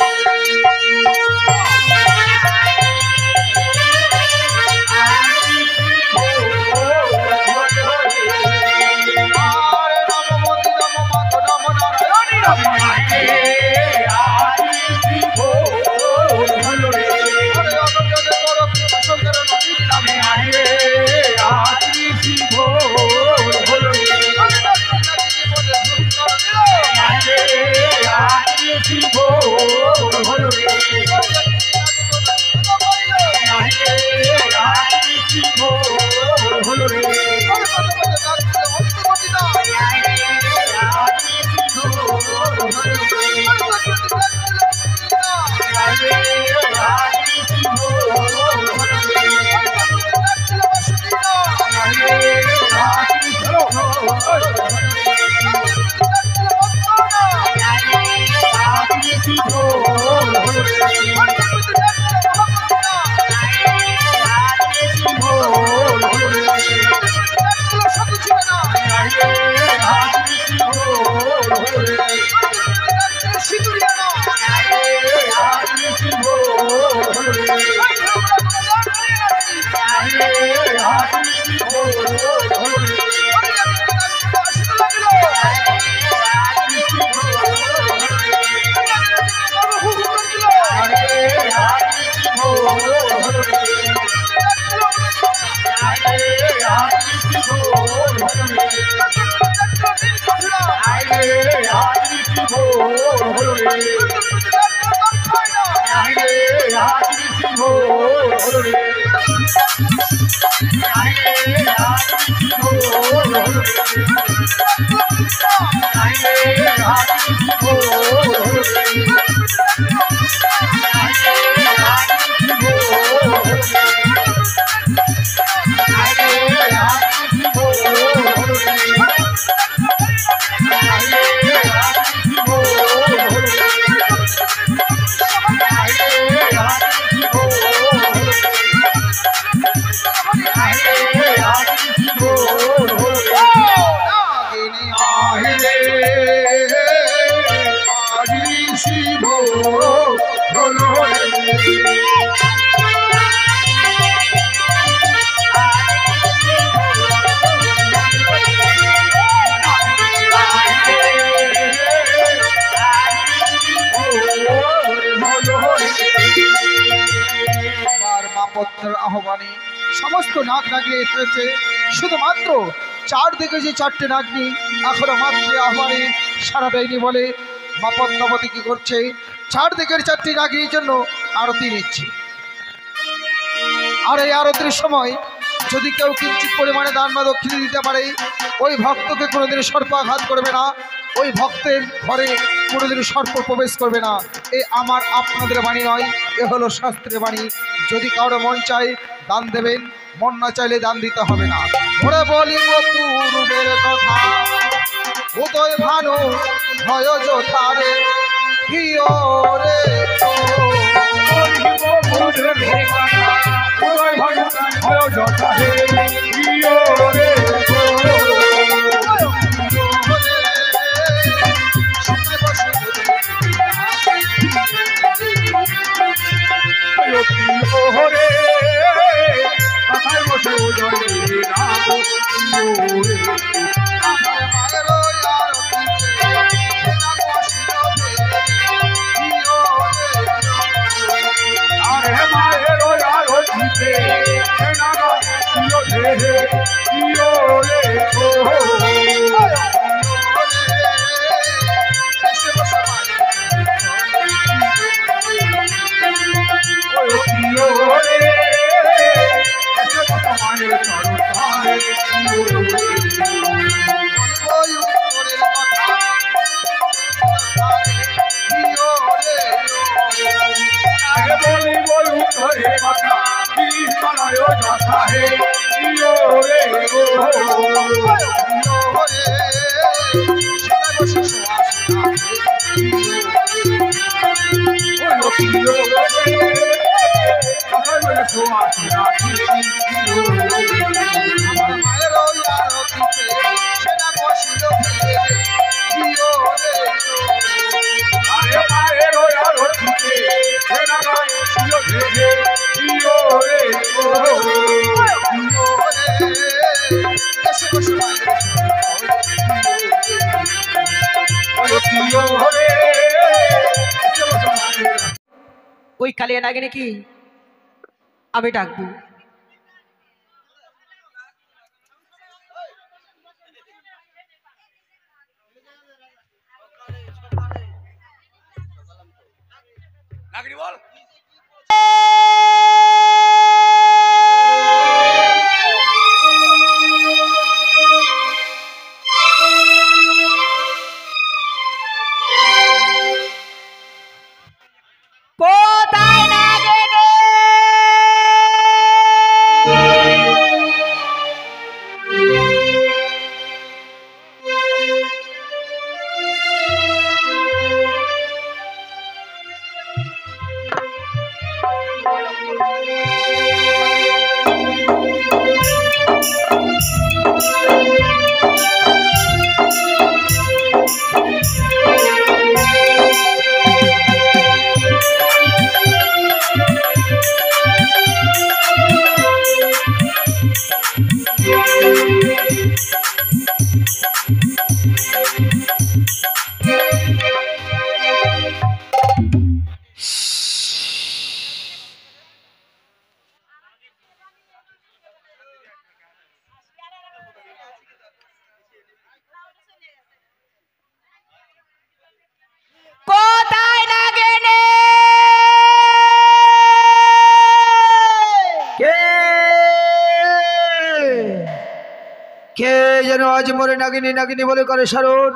আহ্বানে সমস্ত নাগ নাগিনী এসেছে, শুধুমাত্র চারদিকে যে চারটে নাগনি এখনো মাত্র আহ্বানে সারা দেয়নি বলে মা পদ্মাবতী কি করছে, চারদিকের চারটি নাগিনীর জন্য আরতি নিচ্ছে। আর এই আরতির সময় যদি কেউ কিঞ্চিত পরিমাণে দান বা দক্ষিণে দিতে পারে, ওই ভক্তকে কোনোদিন সর্পাঘাত করবে না, ওই ভক্তের ঘরে কোনোদিন সর্প প্রবেশ করবে না। এ আমার আপনাদের বাণী নয়, এ হলো শাস্ত্রের বাণী। যদি কারো মন চায় দান দেবেন, মন না চাইলে দান দিতে হবে না। ওরে বলিব পূর্বের কথা, উদয় ভানু ভয় যোথারে হিয় রে হে কিও রে ও কিও রে এসে বসো মায়ের চরণ ধারে বলি বলু তোরে কথা কৃষ্ণায় যথা হে কিও রে ও কিও রে সোয়াসিনা আরে মায়ের আরতিতে সেনা গায়ে ছিল ভেবে কিও রে ও কিও রে ওই কালিয়া নাগিনী কি আমি ডাকবো? নাগিনী বল কোথায় নাগিনী? কোথায় নাগিনী? কে যেন আজ মরে নাগিনী নাগিনী বলে করে স্মরণ?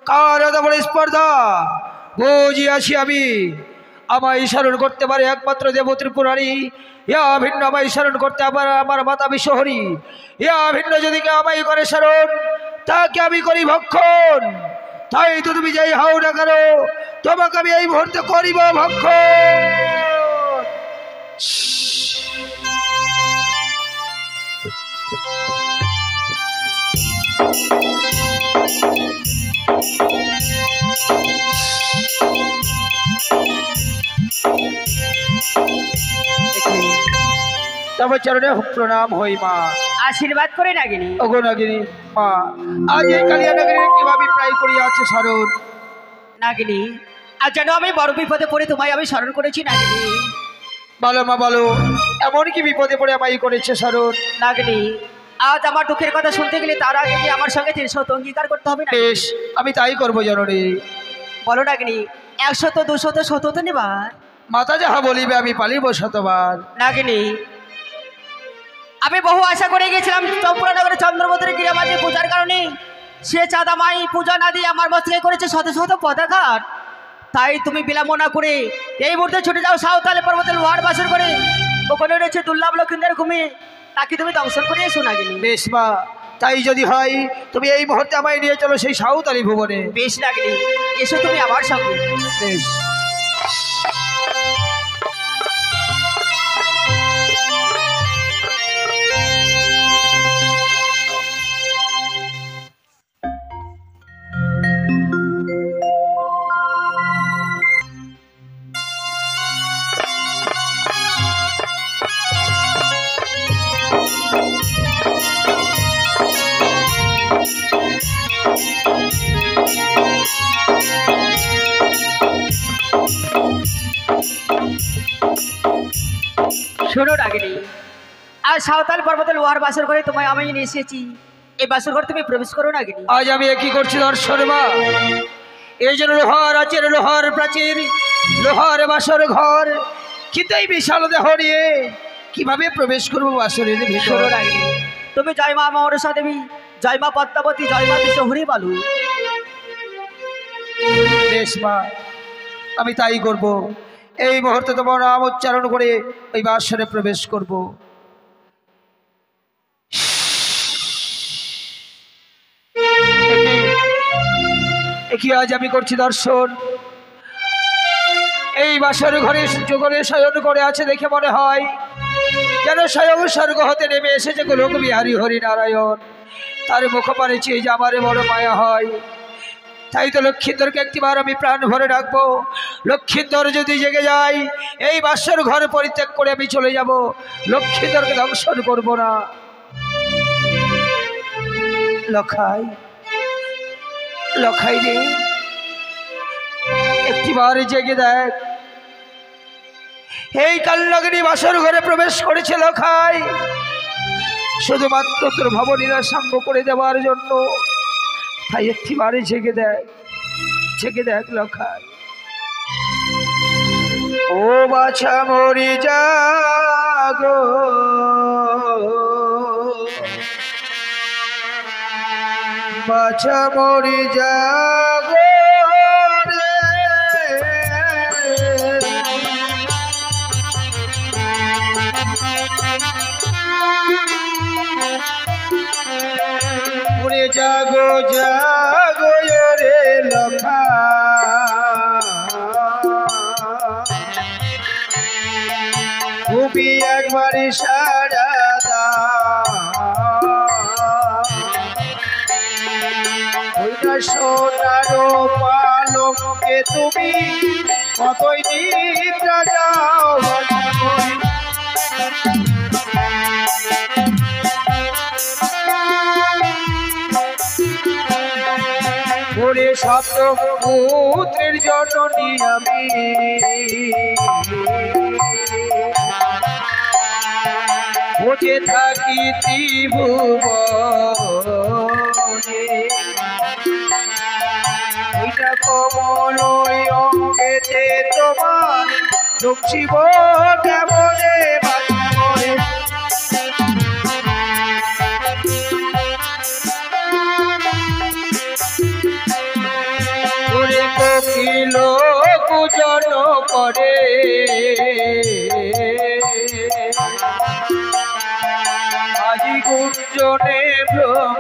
কার এত বড় স্পর্ধা? বুঝিয়াছি আমি, আমায় স্মরণ করতে পারে একমাত্র দেবতীর পুরাণী। ইয়া ভিন্ন আমায় স্মরণ করতে আমার মাতা বিশ্বহরি। ইয়া ভিন্ন যদি কেউ আমায় করে স্মরণ, তাকে আমি করি ভক্ষণ। তাই তো তুমি যাই হাও না কেন, তোমাকে আমি এই মুহূর্তে করিব ভক্ষণ। তবে চরণে প্রণাম হই মা। আশীর্বাদ করে নাগিনী। ওগো নাগিনী মা, আজ এই কালিয়া নাগিনী কিভাবে প্রায় করিয়া আছে স্মরণ? নাগিনী, আজ যেন আমি বড় বিপদে পড়ে তোমায় আমি স্মরণ করেছি নাগিনী। বলো মা বলো, এমন কি বিপদে পড়ে আমায় করেছে স্মরণ? নাগিনী, আজ আমার দুঃখের কথা শুনতে গেলে তার আগে যে আমার সঙ্গে 300 অঙ্গীকার করতে হবে না? বেশ, আমি তাই করবো জননী। বলো নাগিনী, 100 200 শত নেবার? মাতা যাহা বলিবে আমি পালিব শতবার। নাগিনী, আমি বহু আশা করে গেছিলাম চম্পুরানগরে চন্দ্রমতির গিরামাঝে পূজার কারণে। সে চাঁদামাই পূজা না দিয়ে আমার মস্তকে করেছে শত শত পদাঘাত। তাই তুমি বিলম্ব না করে এই মুহূর্তে ছুটে যাও সাঁওতালে পর্বতের লোহার বাসর করে। ওখানে রয়েছে দুর্লভ লক্ষিন্দের ঘুমে, তাকে তুমি দংশন করে এসো নাগিনী। বেশ মা, তাই যদি হয় তুমি এই মুহূর্তে আমায় নিয়ে চলো সেই সাঁওতালি ভুবনে। বেশ নাগিনী, এসো তুমি আমার সঙ্গে। বেশ। আর সাঁওতাল পর্বতে লোহার বাসর ঘরে তোমায় আমি নিয়ে এসেছি, এই বাসর ঘর তুমি প্রবেশ করো না গিনি। আজ আমি কি করছি দর্শন মা, এই জন্য লোহার আচের, লোহার প্রাচীর, লোহার বাসর ঘর, কিন্তু এই বিশাল দেহ নিয়ে কিভাবে প্রবেশ করবো বাসরের ভিতর? তুমি জয় মা মনসা দেবী, জয় মা পদ্মাবতী, জয় মা বিশ্বহরি বালু। বেশ মা, আমি তাই করব। এই মুহূর্তে তোমার নাম উচ্চারণ করে ওই বাসরে প্রবেশ করব। কি আজ আমি করছি দর্শন, এই বাসর ঘরে যোগনে শয়ন করে আছে দেখে মনে হয় যেন স্বয়ং স্বর্গ হতে নেমে এসেছে গোলক বিহারী হরিনারায়ণ। তার মুখ পানে চেয়ে যে আমারে বড় মায়া হয়। তাই তো লক্ষ্মীন্দরকে একটিবার আমি প্রাণ ভরে ডাকবো। লক্ষ্মীন্দর যদি জেগে যায়, এই বাসর ঘর পরিত্যাগ করে আমি চলে যাব, লক্ষ্মীন্দরকে দংশন করব না। লখাই, লখাই রে, একটিবার জেগে দেখ, এই কালনাগিনী বাসর ঘরে প্রবেশ করেছে লখাই শুধুমাত্র তোর ভবনীরা সাঙ্গ করে দেওয়ার জন্য। তাই একটিবারে জেগে দেখ, জেগে দেখ লখাই। ও বাছা মরি জাগো, বাছা মরি জাগো রে, ওরে জাগো জাগো রে লখা, তুমি একবারই সারা দাও, ওইটা সোনার পালকে তুমি কতই নিদ্রা যাও। ওরে সপ্তপুত্রের জননী আমি, ওঠে থাকি ত্রিভুবনে, ওইটা কমল অঙ্গেতে তোমার শিব কেমনে বাজা করে। ওরে কোকিল পূজন করে, আজি গুঞ্জনে ভ্রম,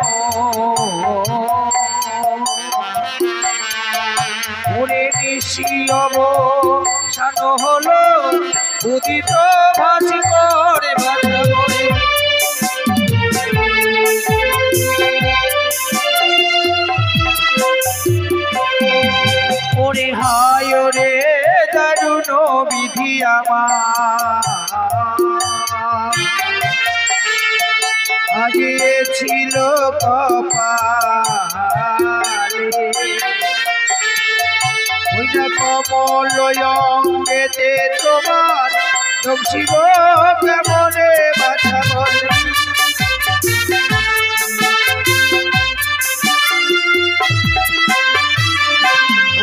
ওরে নিশি অবসান হলো, উদিত ভাসি করে ভাষা করে। ওরে হায় রে দারুণ বিধি আমার, আগে ছিল কপালে, ওইটা কমল অঙ্গেতে তোমার শিব কেমনে বাছা বলে।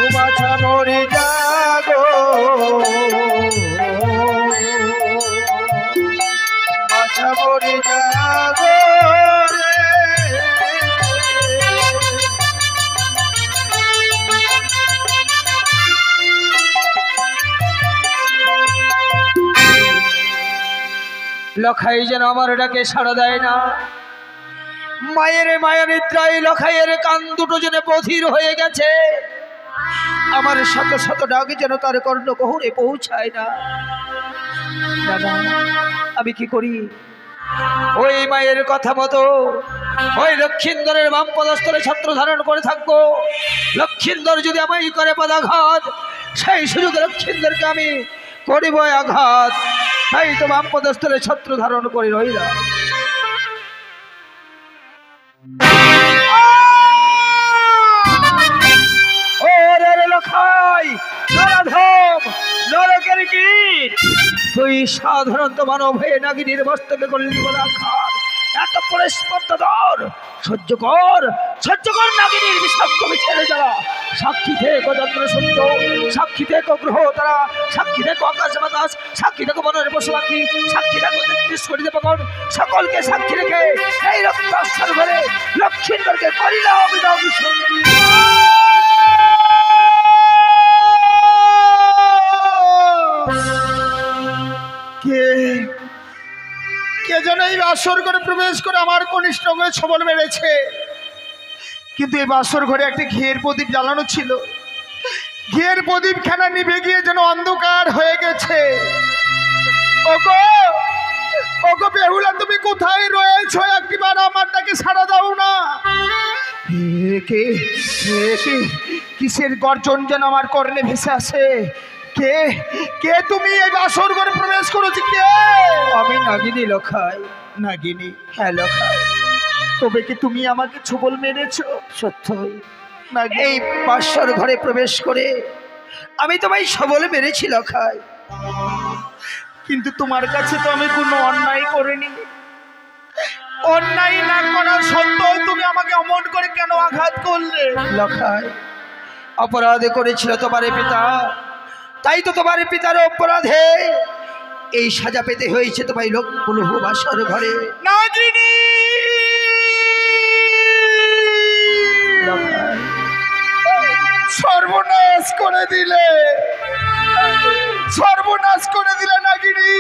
ও বাছা মরে জাগো, বাছা মরে জাগো রে, লখাই যেন আমার ডাকে সাড়া দেয় না। মায়ের মায়া নিদ্রায় লখাইয়ের কান দুটো যেন বধির হয়ে গেছে। আমার শত শত ডাক যেন তার কর্ণগহরে পৌঁছায় না। দাদা, আমি কি করি? ওই মায়ের কথা মতো ওই লক্ষ্মীন্দরের বাম পদস্থলে ছত্র ধারণ করে থাকবো। লক্ষ্মীন্দর যদি আমায় করে পদাঘাত, সেই সুযোগে লক্ষ্মীন্দরকে আমি করিব আঘাত। তাই তো বাম পদস্থলে ছত্র ধারণ করে রইলাম। লখাই নরধম নরকের কীট, তুই সাধারণত মানব হয়ে নাগিনীর মস্তকে করলি বলাখার এত পরিস্পর্ধর সহ্য কর নাগিনীর বিষাক্ত ছেড়ে যারা সাক্ষী থেকে যন্ত্র সত্য, সাক্ষী থেকে গ্রহ তারা, সাক্ষী থেকে আকাশ বাতাস, সাক্ষী থেকে বনের পশু পাখি, সাক্ষী থেকে পকন, সকলকে সাক্ষী রেখে এই রক্তাস্থার ঘরে লক্ষ্মীন্দরকে করিলাম কে যেন এই বাসর ঘরে প্রবেশ করে আমার কনিষ্ঠ অঙ্গে ছবল মেরেছে। কিন্তু এই বাসর ঘরে একটি ঘিয়ের প্রদীপ জ্বালানো ছিল, ঘিয়ের প্রদীপ খানা নিভে গিয়ে যেন অন্ধকার হয়ে গেছে। ওগো ওগো বেহুলা, তুমি কোথায় রয়েছো? একটিবার আমারটাকে সাড়া দাও না। কে কিসের গর্জন যেন আমার কর্ণে ভেসে আসে? কে কে তুমি এই বাসর ঘরে প্রবেশ করেছি? কে? আমি নাগিনী লখাই। নাগিনী? হ্যাঁ লখাই। তবে কি তুমি আমাকে ছবল মেরেছ? সত্যই এই বাসর ঘরে প্রবেশ করে আমি তোমায় সবল মেরেছি লখাই। কিন্তু তোমার কাছে তো আমি কোনো অন্যায় করিনি। অন্যায় না করার সত্ত্বেও তুমি আমাকে অমন করে কেন আঘাত করলে? লখাই, অপরাধ করেছিল তোমার পিতা, তাই তো তোমার পিতার অপরাধে এই সাজা পেতে হয়েছে তোমায় লোকগুলো বাসর ঘরে। নাগিনী, সর্বনাশ করে দিলে, সর্বনাশ করে দিলে নাগিনী।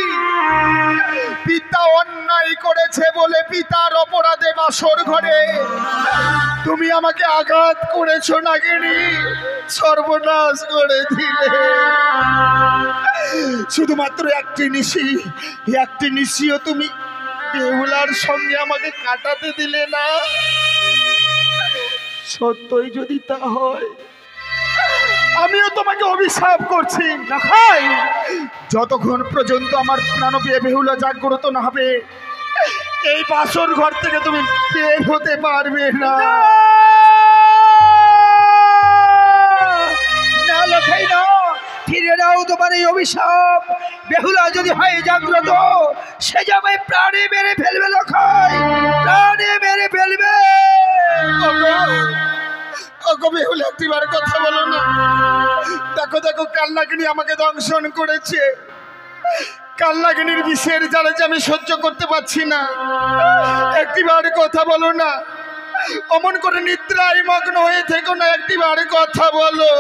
পিতা অন্যায় করেছে বলে পিতার অপরাধে বাসর ঘরে তুমি আমাকে আঘাত করেছো নাগিনী, সর্বনাশ করে দিলে। শুধুমাত্র একটি নিশিও তুমি বেহুলার সঙ্গে আমাকে কাটাতে দিলে না। সত্যই যদি তা হয়, আমিও তোমাকে অভিশাপ করছি লখাই। যতক্ষণ পর্যন্ত আমার প্রাণপ্রিয় বেহুলা জাগ্রত না হবে, এই বাসর ঘর থেকে তুমি বের হতে পারবে না। না লখাই না, ফিরে নাও তোমার এই অভিশাপ। বেহুলা যদি হয় জাগ্রত, সে যাবে প্রাণে মেরে ফেলবে লখাই, প্রাণে মেরে ফেলবে। ওগো বেহুলা, একটিবার কথা বলো না। দেখো দেখো, কালনাগিনী আমাকে দংশন করেছে। কালনাগিনীর বিষের জ্বালা যে আমি সহ্য করতে পারছি না। একটিবার কথা বলো না, অমন করে নিদ্রায় মগ্ন হয়ে থেকো না। একটিবার কথা বলো,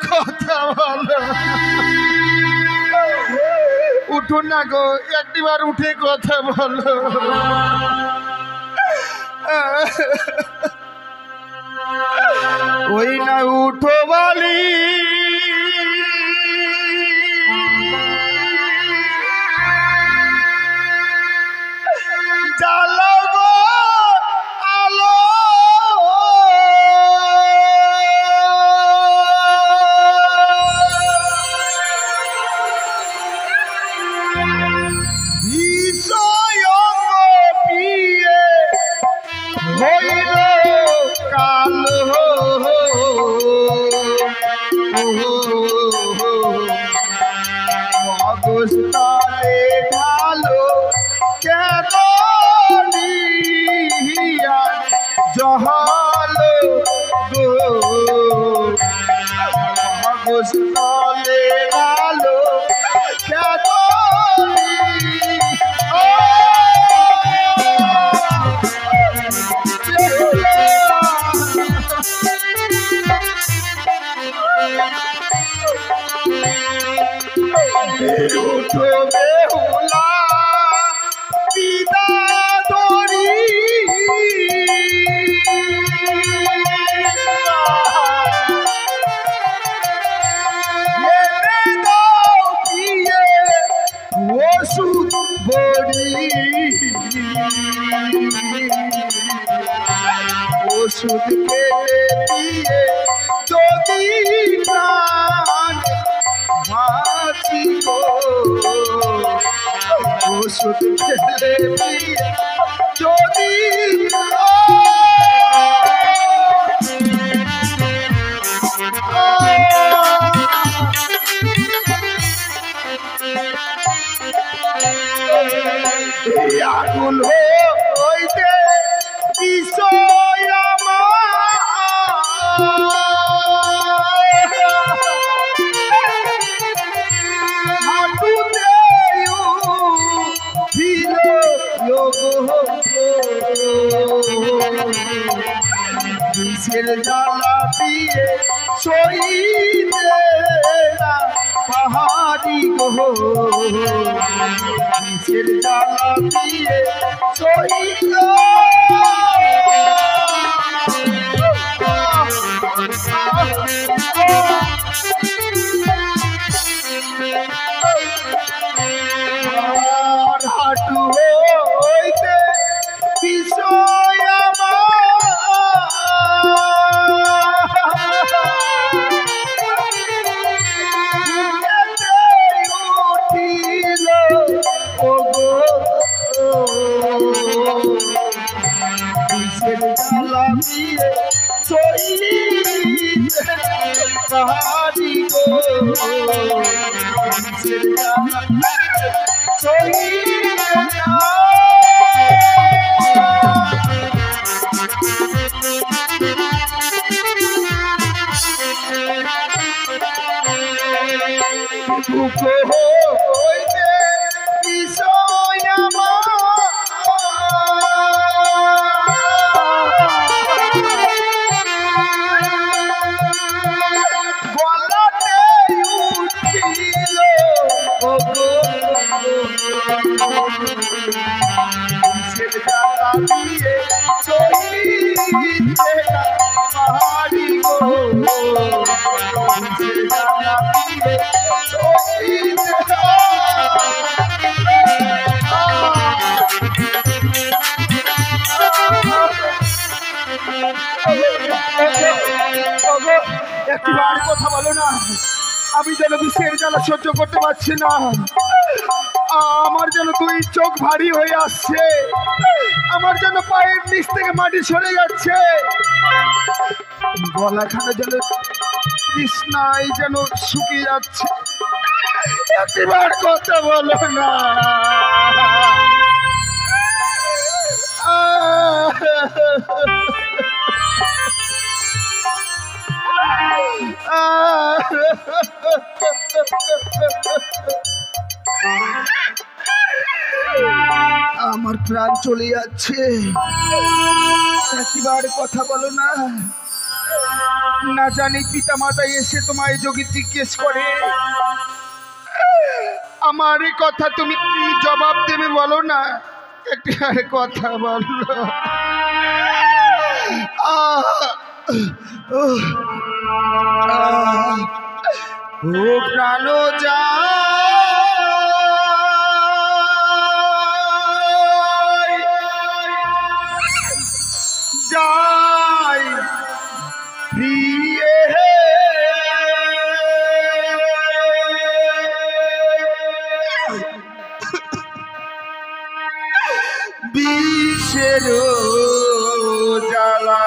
কথা বলো। উঠো না গো, একটিবার উঠে কথা বলো। ওই না উঠো বালি, জ্বালাও গো আলো, বিষয় পিয়ে হইল কালো, অগস্তালে ঢালো কেন জহালো গো, অগস্তালে ঢালো কেন। উঠো বেহুলা পিতা ধরি, ওষুধ বড়ি, ওষুধ খেলে দিয়ে যদি প্রাণ বাঁচিব, ওষুধ খেলে দিয়ে যদি কিসের জ্বালা দিয়ে সইতে না পাহাড়ি গো, কিসের জ্বালা দিয়ে সইতে হাঁটু হইতে বিষয় উঠিল কিসের জ্বালা দিয়ে সইতে পাহাড়ি গো, কিসের জ্বালা হইতে বিষয় গলাতে উঠিল কিসের জ্বালা দিয়ে সইতে না পাহাড়ি গো, কিসের জ্বালা দিয়ে সইতে না একটিবার কথা বলো না, আমি যেন বিষের জ্বালা সহ্য করতে পারছি না, আমার যেন দুই চোখ ভারী হয়ে আসছে, আমার যেন পায়ের নিচ থেকে মাটি সরে যাচ্ছে, গলাখানে যেন তৃষ্ণায় যেন শুকিয়ে যাচ্ছে, একটিবার কথা বলো না। আমার প্রাণ চলে যাচ্ছে, একবার কথা বলো না, না জানি পিতা মাতা এসে তোমায় যদি জিজ্ঞেস করে আমার এই কথা তুমি কি জবাব দেবে বলো না, একবার কথা বলো। ও প্রাণ যাই প্রিয়ে বিষের জ্বালা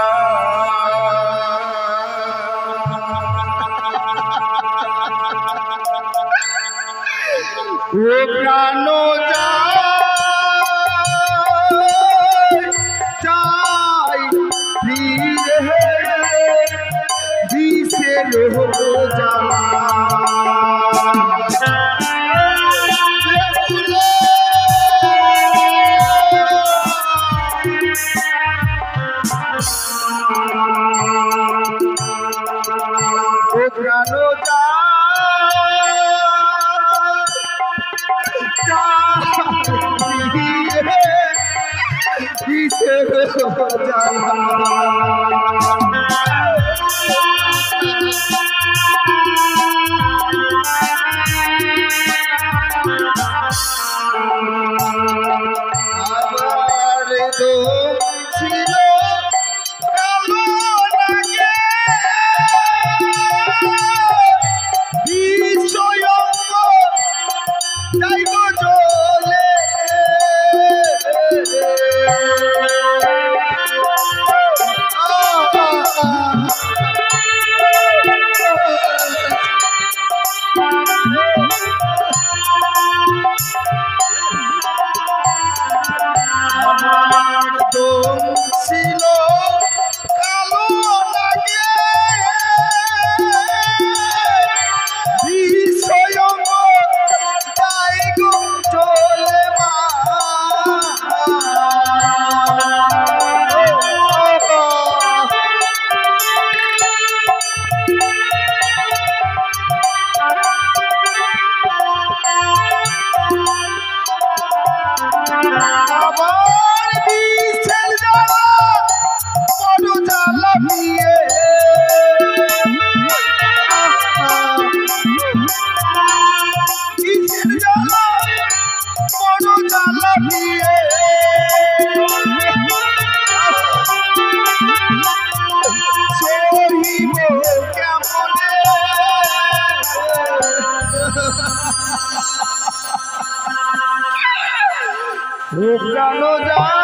ও প্রাণ যাই প্রিয়ে বিষের জ্বালা ও প্রাণ কিসের জ্বালা আবার তো ছিল কালো লাগে বিষয় যাইব চলে ও প্রাণ যা